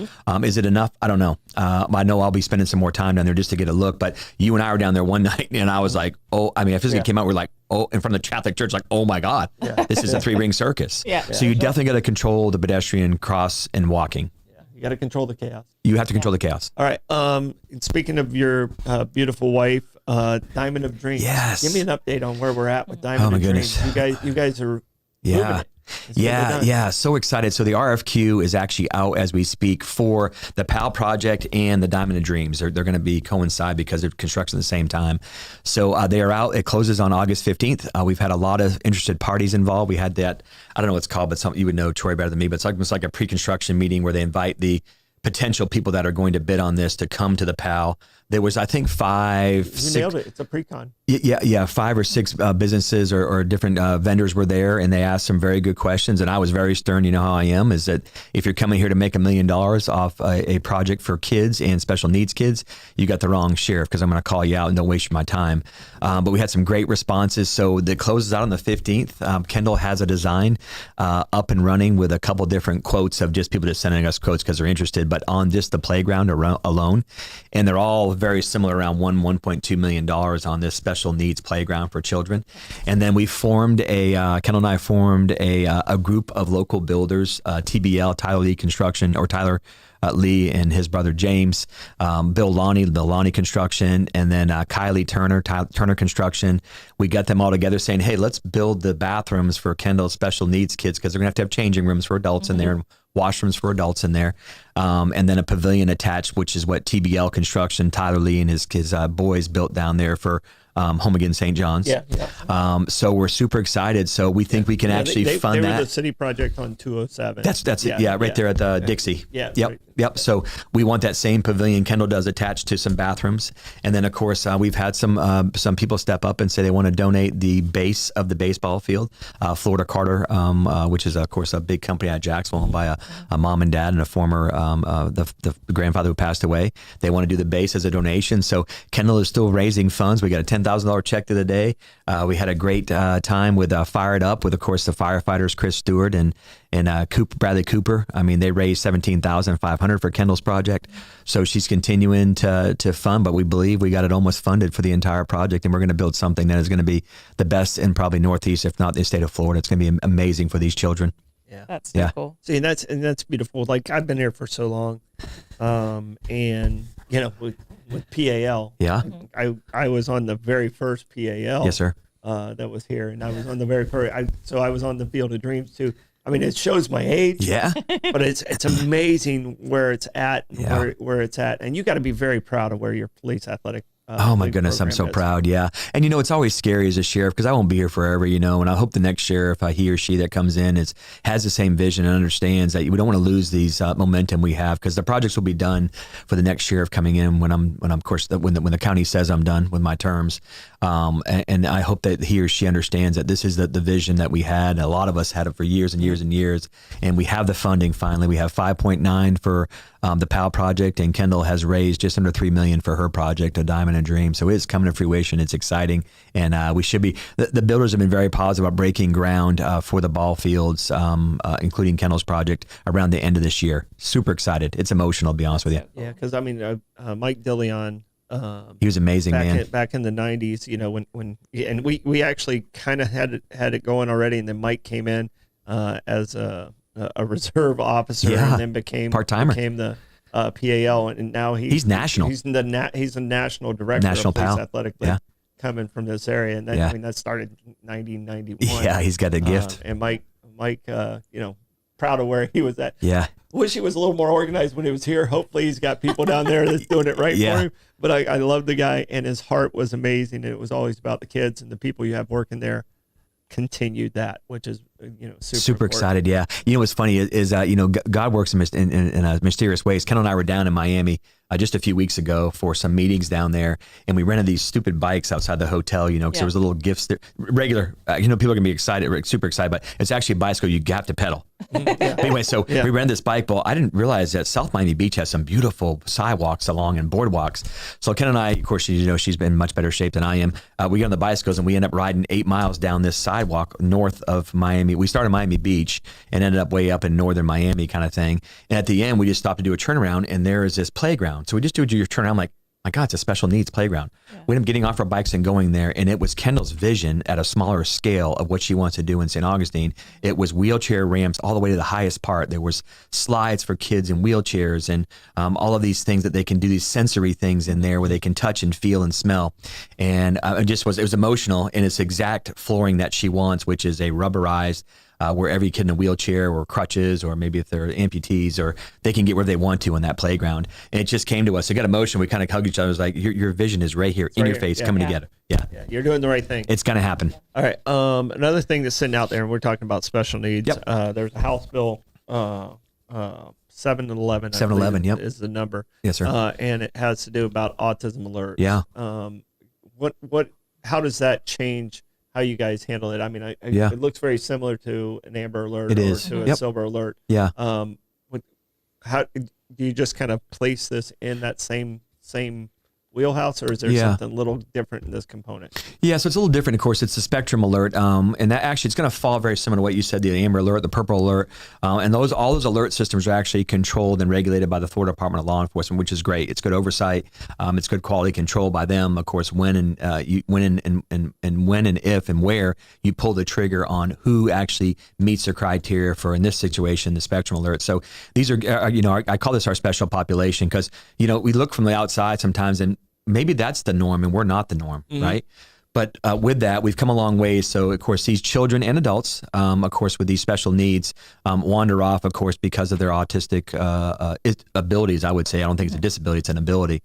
Speaker 3: Is it enough? I don't know. I know I'll be spending some more time down there just to get a look. But you and I were down there one night, and I was like, I physically came out. We're like, in front of the Catholic Church, like, oh my God, this is a 3-ring circus. So you definitely got to control the pedestrian cross and walking.
Speaker 2: You got to control the chaos.
Speaker 3: You have to control the chaos.
Speaker 2: All right. Speaking of your beautiful wife, Diamond of Dreams.
Speaker 3: Yes.
Speaker 2: Give me an update on where we're at with Diamond of Dreams. You guys are moving it.
Speaker 3: Yeah. So excited. So the RFQ is actually out as we speak for the PAL project and the Diamond of Dreams. They're going to be coincide because they're construction at the same time. So they are out. It closes on August 15th. We've had a lot of interested parties involved. We had that, I don't know what it's called, but something you would know, Troy, better than me, but it's almost like a pre-construction meeting where they invite the potential people that are going to bid on this to come to the PAL. There was, I think, 5, 6.
Speaker 2: You nailed it. It's a pre-con.
Speaker 3: Yeah. 5 or 6 businesses or different vendors were there, and they asked some very good questions. And I was very stern. You know how I am, is that if you're coming here to make $1 million off a project for kids and special needs kids, you got the wrong sheriff, because I'm going to call you out and don't waste my time. But we had some great responses. So it closes out on the 15th. Kendall has a design up and running with a couple different quotes of just people just sending us quotes because they're interested, but on just the playground alone. And they're all very similar, around $1.2 million on this special needs playground for children. And then we formed Kendall and I formed a group of local builders, TBL, Tyler Lee Construction, or Tyler Lee and his brother James, Bill Lonnie Construction, and then Kylie Turner Construction. We got them all together saying, hey, let's build the bathrooms for Kendall's special needs kids, because they're going to have changing rooms for adults in there, and washrooms for adults in there, and then a pavilion attached, which is what TBL Construction, Tyler Lee and his boys built down there for Home Again St. John's. So we're super excited. So we think we can actually fund that.
Speaker 2: They were the city project on 207.
Speaker 3: That's it. Yeah, right there at the Dixie.
Speaker 2: Yeah.
Speaker 3: Yep. So we want that same pavilion Kendall does attached to some bathrooms. And then, of course, we've had some people step up and say they want to donate the base of the baseball field. Florida Carter, which is, of course, a big company out of Jacksonville, owned by a mom and dad and a former the grandfather who passed away. They want to do the base as a donation. So Kendall is still raising funds. We got a $10,000 check the other day. We had a great time with Fire It Up with, of course, the firefighters, Chris Stewart and Bradley Cooper. I mean, they raised $17,500 for Kendall's project. So she's continuing to fund, but we believe we got it almost funded for the entire project, and we're going to build something that is going to be the best in probably Northeast, if not the state of Florida. It's going to be amazing for these children.
Speaker 1: Yeah, that's so cool.
Speaker 2: See, and that's beautiful. Like, I've been here for so long, and with PAL.
Speaker 3: Yeah.
Speaker 2: I was on the very first PAL.
Speaker 3: Yes, sir.
Speaker 2: That was here, and I was on the very first. So I was on the Field of Dreams too. I mean, it shows my age.
Speaker 3: Yeah.
Speaker 2: But it's amazing where it's at, where it's at, and you got to be very proud of where your police athletic.
Speaker 3: Oh my goodness, I'm so proud. Yeah. And it's always scary as a sheriff, because I won't be here forever, and I hope the next sheriff, he or she that comes in has the same vision and understands that we don't want to lose these momentum we have, because the projects will be done for the next sheriff coming in when the county says I'm done with my terms. And I hope that he or she understands that this is the vision that we had. A lot of us had it for years and years and years, and we have the funding finally. We have 5.9 for the PAL project, and Kendall has raised just under $3 million for her project, A Diamond and Dream. So it's coming to fruition. It's exciting, and we should be. The builders have been very positive about breaking ground for the ball fields, including Kendall's project, around the end of this year. Super excited. It's emotional, to be honest with you.
Speaker 2: Yeah, because I mean, Mike Dillion.
Speaker 3: He was amazing,
Speaker 2: back in the 90s, when and we actually kind of had it going already, and then Mike came in as a reserve officer, and then became part-timer, became the PAL, and now he's national. He's a national director of police athletic league, coming from this area, and I mean that started in 1991.
Speaker 3: Yeah, he's got a gift.
Speaker 2: And Mike, proud of where he was at.
Speaker 3: Yeah.
Speaker 2: Wish he was a little more organized when he was here. Hopefully he's got people down there that's doing it right for him. But I love the guy, and his heart was amazing. And it was always about the kids and the people you have working there. Continued that, which is super
Speaker 3: excited. Yeah. What's funny is God works in mysterious ways. Kendall and I were down in Miami just a few weeks ago for some meetings down there, and we rented these stupid bikes outside the hotel, because there was a little gifts there. Regular, people are gonna be excited, super excited, but it's actually a bicycle you have to pedal. Anyway, so we rented this bike. Well, I didn't realize that South Miami Beach has some beautiful sidewalks along and boardwalks. So Ken and I, of course, she's been in much better shape than I am. We get on the bicycles and we end up riding 8 miles down this sidewalk north of Miami. We started Miami Beach and ended up way up in northern Miami kind of thing. And at the end, we just stopped to do a turnaround, and there is this playground. So we just do your turnaround. I'm like, my God, it's a special needs playground. Yeah. We ended up getting off our bikes and going there, and it was Kendall's vision at a smaller scale of what she wants to do in St. Augustine. It was wheelchair ramps all the way to the highest part. There was slides for kids in wheelchairs, and all of these things that they can do, these sensory things in there where they can touch and feel and smell. And it was emotional, and it's exact flooring that she wants, which is a rubberized, where every kid in a wheelchair or crutches, or maybe if they're amputees, or they can get where they want to on that playground. And it just came to us. It got emotional. We kind of hugged each other. It was like, your vision is right here in your face, coming together. Yeah.
Speaker 2: You're doing the right thing.
Speaker 3: It's going to happen.
Speaker 2: All right. Another thing that's sitting out there, and we're talking about special needs.
Speaker 3: Yep.
Speaker 2: There's a House Bill 711.
Speaker 3: 711. Yep.
Speaker 2: Is the number.
Speaker 3: Yes, sir.
Speaker 2: And it has to do about autism alerts.
Speaker 3: Yeah.
Speaker 2: How does that change how you guys handle it? I mean, it looks very similar to an Amber Alert to a Silver Alert.
Speaker 3: Yeah.
Speaker 2: How do you just kind of place this in that same wheelhouse, or is there something a little different in this component?
Speaker 3: Yeah, so it's a little different. Of course, it's the Spectrum Alert, and that actually it's going to fall very similar to what you said, the Amber Alert, the Purple Alert, and all those alert systems are actually controlled and regulated by the Florida Department of Law Enforcement, which is great. It's good oversight. It's good quality control by them. Of course, when and if and where you pull the trigger on who actually meets the criteria for, in this situation, the Spectrum Alert. So these are, I call this our special population because we look from the outside sometimes and maybe that's the norm and we're not the norm, right? But with that, we've come a long way. So, of course, these children and adults, of course, with these special needs, wander off, of course, because of their autistic abilities, I would say. I don't think it's a disability, it's an ability.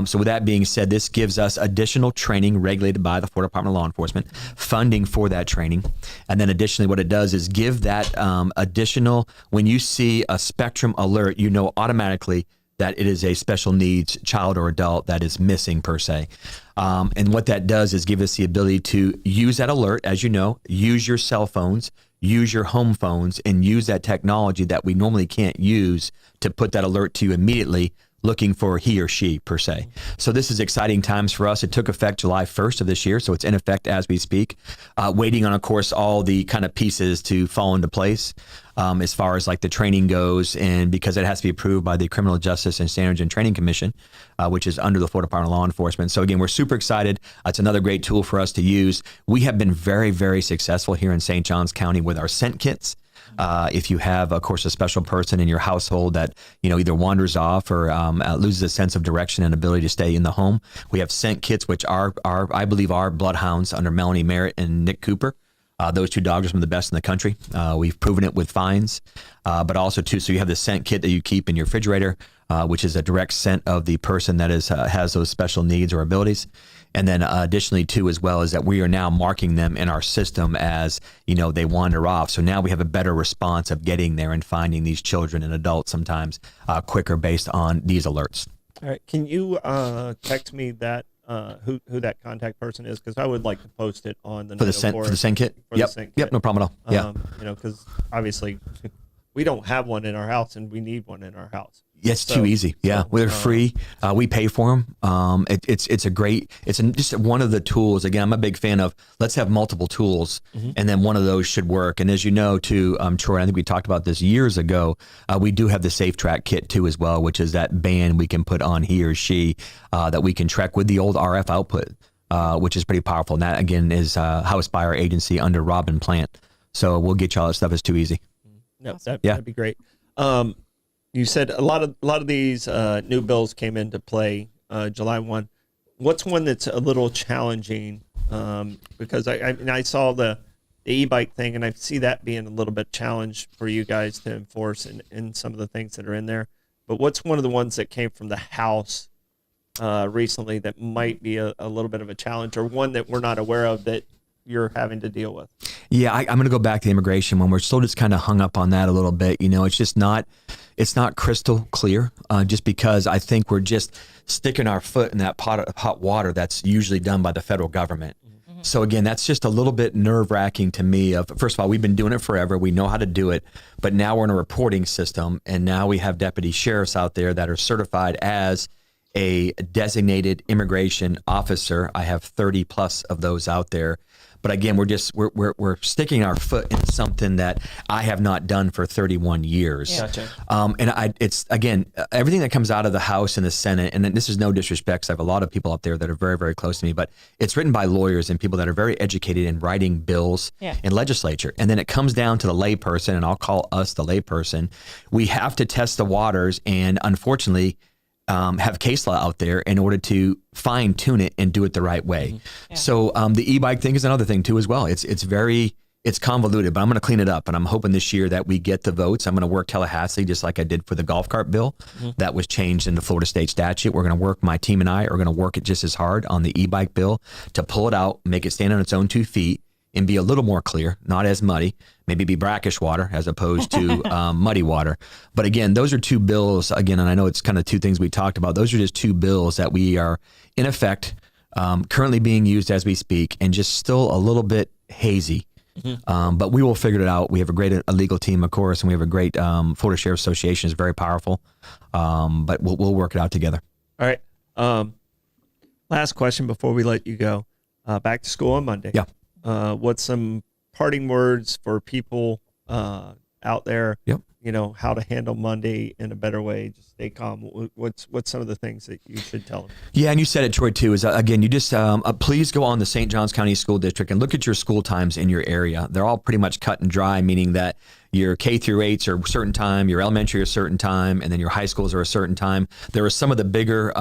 Speaker 3: So with that being said, this gives us additional training regulated by the Florida Department of Law Enforcement, funding for that training. And then additionally, what it does is give that additional, when you see a Spectrum Alert, automatically that it is a special needs child or adult that is missing per se. And what that does is give us the ability to use that alert, as you know, use your cell phones, use your home phones, and use that technology that we normally can't use to put that alert to you immediately, looking for he or she per se. So this is exciting times for us. It took effect July 1st of this year, so it's in effect as we speak. Waiting on, of course, all the kind of pieces to fall into place as far as like the training goes, and because it has to be approved by the Criminal Justice and Standards and Training Commission, which is under the Florida Department of Law Enforcement. So again, we're super excited. It's another great tool for us to use. We have been very, very successful here in St. Johns County with our scent kits. If you have, of course, a special person in your household that, either wanders off or loses a sense of direction and ability to stay in the home, we have scent kits, which are I believe, are bloodhounds under Melanie Merritt and Nick Cooper. Those two dogs are some of the best in the country. We've proven it with fines, but also too, so you have the scent kit that you keep in your refrigerator, which is a direct scent of the person that has those special needs or abilities. And then additionally too, as well, is that we are now marking them in our system as, they wander off. So now we have a better response of getting there and finding these children and adults sometimes quicker based on these alerts.
Speaker 2: All right. Can you text me that who that contact person is? Because I would like to post it on the
Speaker 3: for the scent kit. Yep, no problem at all. Yeah,
Speaker 2: because obviously we don't have one in our house, and we need one in our house.
Speaker 3: It's too easy. Yeah, they're free. We pay for them. It's just one of the tools. Again, I'm a big fan of let's have multiple tools, and then one of those should work. And as you know, too, Troy, I think we talked about this years ago. We do have the Safe Track kit too, as well, which is that band we can put on he or she that we can track with the old RF output, which is pretty powerful. And that again is housed by our agency under Robin Plant. So we'll get you all that stuff. It's too easy.
Speaker 2: No, that'd be great. You said a lot of these new bills came into play July 1. What's one that's a little challenging? Because I saw the e-bike thing, and I see that being a little bit challenged for you guys to enforce in some of the things that are in there. But what's one of the ones that came from the House recently that might be a little bit of a challenge, or one that we're not aware of that you're having to deal with?
Speaker 3: Yeah, I'm going to go back to the immigration one. We're still just kind of hung up on that a little bit. It's just not crystal clear, just because I think we're just sticking our foot in that pot of hot water that's usually done by the federal government. Mm-hmm. So again, that's just a little bit nerve-wracking to me. First of all, we've been doing it forever. We know how to do it, but now we're in a reporting system, and now we have deputy sheriffs out there that are certified as a designated immigration officer. I have 30 plus of those out there. But again, we're sticking our foot in something that I have not done for 31 years.
Speaker 1: Yeah.
Speaker 3: Gotcha. It's again, everything that comes out of the House and the Senate, and this is no disrespect, 'cause I have a lot of people out there that are very, very close to me, but it's written by lawyers and people that are very educated in writing bills in legislature. And then it comes down to the layperson, and I'll call us the layperson. We have to test the waters, and unfortunately, have case law out there in order to fine tune it and do it the right way. Mm-hmm. Yeah. So the e-bike thing is another thing too as well. It's convoluted, but I'm going to clean it up, and I'm hoping this year that we get the votes. I'm going to work Tallahassee just like I did for the golf cart bill that was changed in the Florida state statute. We're going to work, my team and I are going to work it just as hard on the e-bike bill to pull it out, make it stand on its own 2 feet, and be a little more clear, not as muddy, maybe be brackish water as opposed to muddy water. But again, those are 2 bills, again, and I know it's kind of 2 things we talked about. Those are just 2 bills that we are in effect, currently being used as we speak, and just still a little bit hazy. Mm-hmm. But we will figure it out. We have a great legal team, of course, and we have a great Florida Sheriff Association is very powerful. But we'll work it out together.
Speaker 2: All right. Last question before we let you go. Back to school on Monday.
Speaker 3: Yeah.
Speaker 2: What's some parting words for people out there?
Speaker 3: Yep.
Speaker 2: How to handle Monday in a better way, just stay calm. What's some of the things that you should tell them? Yeah,
Speaker 3: and you said it, Troy, too, is again, you just please go on the St. Johns County School District and look at your school times in your area. They're all pretty much cut and dry, meaning that your K through 8s are a certain time, your elementary are a certain time, and then your high schools are a certain time. There are some of the bigger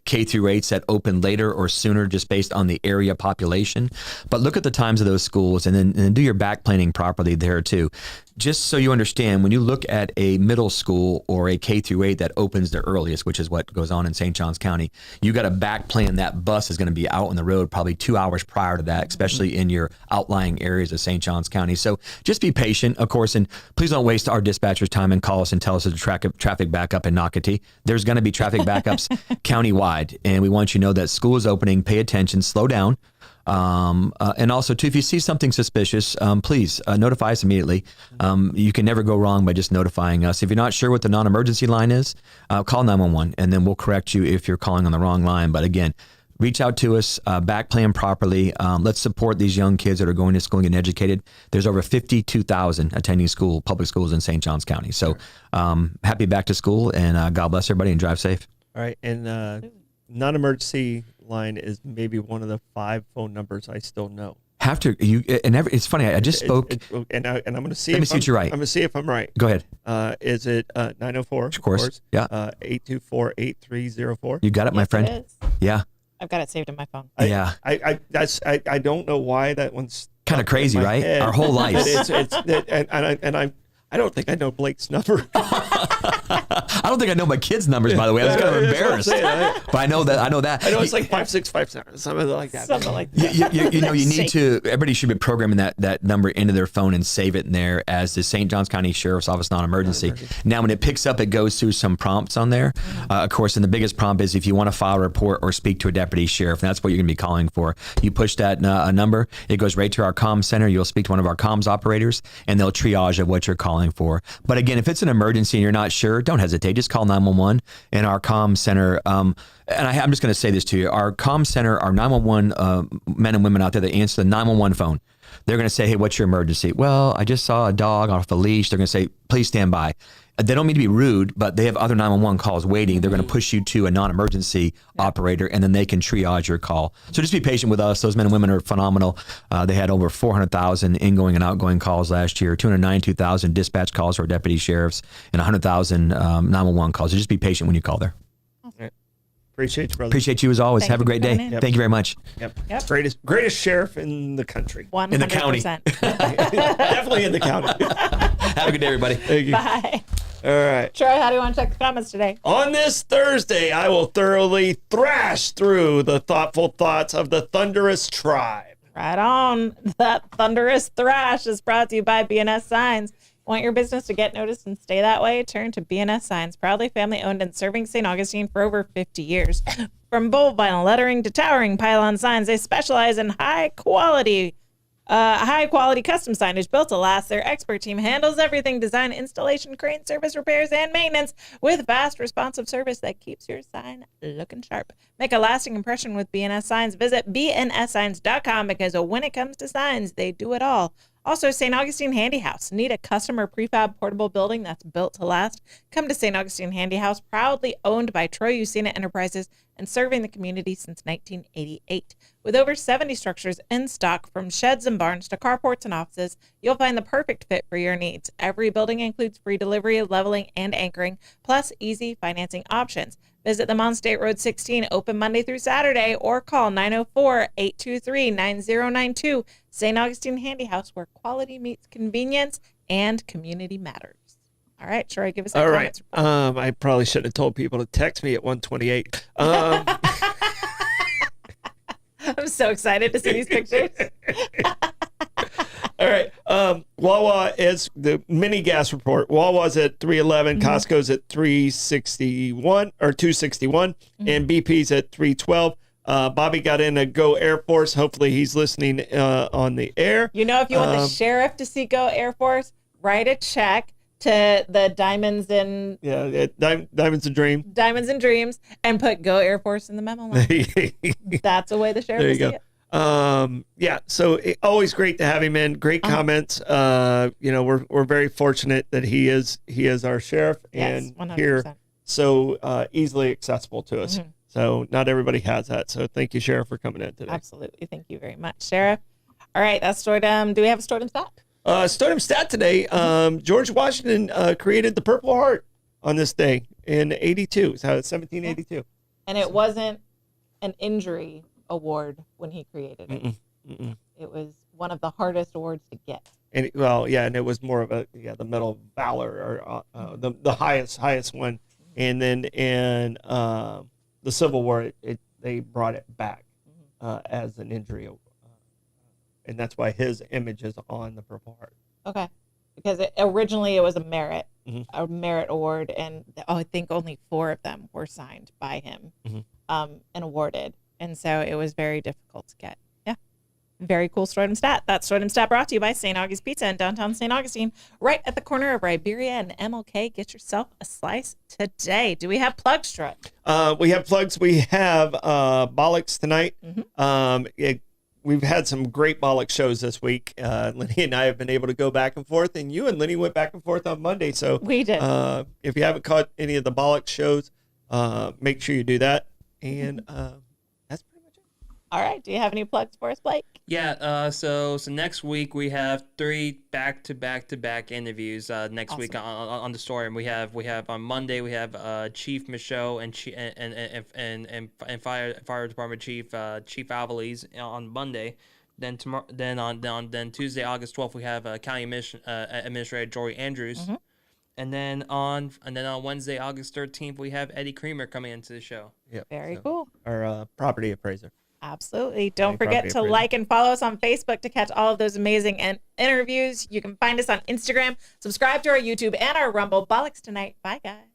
Speaker 3: K through 8s that open later or sooner just based on the area population. But look at the times of those schools and then do your back planning properly there too. Just so you understand, when you look at a middle school or a K through 8 that opens the earliest, which is what goes on in St. Johns County, you got to back plan that bus is going to be out on the road probably 2 hours prior to that, especially in your outlying areas of St. Johns County. So just be patient, of course, and please don't waste our dispatchers' time and call us and tell us there's a traffic backup in Nocatee. There's going to be traffic backups countywide, and we want you to know that school is opening. Pay attention, slow down. And also too, if you see something suspicious, please notify us immediately. You can never go wrong by just notifying us. If you're not sure what the non-emergency line is, call 911 and then we'll correct you if you're calling on the wrong line. But again, reach out to us, back plan properly. Let's support these young kids that are going to school and getting educated. There's over 52,000 attending public schools in St. Johns County. So happy back to school, and God bless everybody and drive safe.
Speaker 2: All right. And non-emergency line is maybe one of the 5 phone numbers I still know.
Speaker 3: Have to it's funny. I just spoke,
Speaker 2: and I'm going to see.
Speaker 3: Let me see what you're right.
Speaker 2: I'm going to see if I'm right.
Speaker 3: Go ahead.
Speaker 2: Is it 904?
Speaker 3: Of course. Yeah.
Speaker 2: 824-8304.
Speaker 3: You got it, my friend.
Speaker 1: It is.
Speaker 3: Yeah.
Speaker 1: I've got it saved in my phone.
Speaker 2: I don't know why that one's
Speaker 3: kind of crazy, right? Our whole lives.
Speaker 2: I don't think I know Blake's number.
Speaker 3: I don't think I know my kids' numbers, by the way. I was kind of embarrassed. But I know that. I know
Speaker 2: it's like 5657, something like that.
Speaker 3: You need to, everybody should be programming that number into their phone and save it in there as the St. Johns County Sheriff's Office non-emergency. Now, when it picks up, it goes through some prompts on there. Of course, and the biggest prompt is if you want to file a report or speak to a deputy sheriff, and that's what you're going to be calling for. You push that number, it goes right to our comms center. You'll speak to one of our comms operators, and they'll triage of what you're calling for. But again, if it's an emergency and you're not sure, don't hesitate. Just call 911 and our comm center. And I'm just going to say this to you. Our comm center, our 911 men and women out there that answer the 911 phone, they're going to say, hey, what's your emergency? Well, I just saw a dog off the leash. They're going to say, please stand by. They don't mean to be rude, but they have other 911 calls waiting. They're going to push you to a non-emergency operator, and then they can triage your call. So just be patient with us. Those men and women are phenomenal. They had over 400,000 ingoing and outgoing calls last year, 292,000 dispatch calls for deputy sheriffs, and 100,000 911 calls. So just be patient when you call there.
Speaker 2: Okay. Appreciate you, brother.
Speaker 3: Appreciate you as always. Have a great day.
Speaker 2: Yep.
Speaker 3: Thank you very much.
Speaker 2: Yep. Greatest sheriff in the country.
Speaker 1: 100%.
Speaker 3: In the county.
Speaker 2: Definitely in the county.
Speaker 3: Have a good day, everybody.
Speaker 2: Thank you.
Speaker 1: Bye.
Speaker 2: All right.
Speaker 1: Troy, how do you want to check the comments today?
Speaker 2: On this Thursday, I will thoroughly thrash through the thoughtful thoughts of the Thunderous Tribe.
Speaker 1: Right on. That thunderous thrash is brought to you by B&S Signs. Want your business to get noticed and stay that way? Turn to B&S Signs, proudly family-owned and serving St. Augustine for over 50 years. From bold vinyl lettering to towering pylon signs, they specialize in high-quality custom signage built to last. Their expert team handles everything: design, installation, crane service, repairs, and maintenance with fast, responsive service that keeps your sign looking sharp. Make a lasting impression with B&S Signs. Visit bnssigns.com because when it comes to signs, they do it all. Also, St. Augustine Handy House. Need a custom or prefab portable building that's built to last? Come to St. Augustine Handy House, proudly owned by Troy Usina Enterprises and serving the community since 1988. With over 70 structures in stock, from sheds and barns to carports and offices, you'll find the perfect fit for your needs. Every building includes free delivery, leveling, and anchoring, plus easy financing options. Visit them on State Road 16, open Monday through Saturday, or call 904-823-9092. St. Augustine Handy House, where quality meets convenience and community matters. All right, Troy, give us a comments report.
Speaker 2: I probably should have told people to text me at 128.
Speaker 1: I'm so excited to see these pictures.
Speaker 2: All right. Wawa is the mini gas report. Wawa's at 311, Costco's at 361 or 261, and BP's at 312. Bobby got in a Go Air Force. Hopefully he's listening on the air.
Speaker 1: You know, if you want the sheriff to see Go Air Force, write a check to the Diamonds and
Speaker 2: Diamonds and Dream.
Speaker 1: Diamonds and Dreams, and put Go Air Force in the memo line. That's a way the sheriff will see it.
Speaker 2: So always great to have him in. Great comments. We're very fortunate that he is our sheriff and
Speaker 1: 100%.
Speaker 2: here so easily accessible to us. So not everybody has that. So thank you, Sheriff, for coming in today.
Speaker 1: Absolutely. Thank you very much, Sheriff. All right, that's Stordom. Do we have a Stordom stat?
Speaker 2: Stordom stat today. George Washington created the Purple Heart on this day in 82. So it's 1782.
Speaker 1: And it wasn't an injury award when he created it. It was one of the hardest awards to get.
Speaker 2: And and it was more of the Medal of Valor or the highest one. And then in the Civil War, they brought it back as an injury, and that's why his image is on the Purple Heart. Okay,
Speaker 1: because originally it was a merit award, and I think only 4 of them were signed by him and awarded. And so it was very difficult to get. Yeah. Very cool Stordom stat. That Stordom stat brought to you by St. August Pizza in downtown St. Augustine, right at the corner of Riberia and MLK. Get yourself a slice today. Do we have plugs, Troy?
Speaker 2: We have plugs. We have Bollocks tonight. We've had some great Bollocks shows this week. Lenny and I have been able to go back and forth, and you and Lenny went back and forth on Monday. So
Speaker 1: we did.
Speaker 2: If you haven't caught any of the Bollocks shows, make sure you do that. And
Speaker 1: all right. Do you have any plugs for us, Blake?
Speaker 4: Yeah. So next week we have 3 back-to-back interviews. Next week on the story, and we have on Monday we have Chief Michaud and Fire Department Chief Alvarez on Monday. Then then Tuesday, August 12th, we have County Administrator Jory Andrews. And then on Wednesday, August 13th, we have Eddie Creamer coming into the show.
Speaker 2: Yep.
Speaker 1: Very cool.
Speaker 2: Our property appraiser.
Speaker 1: Absolutely. Don't forget to like and follow us on Facebook to catch all of those amazing interviews. You can find us on Instagram. Subscribe to our YouTube and our Rumble. Bollocks tonight. Bye, guys.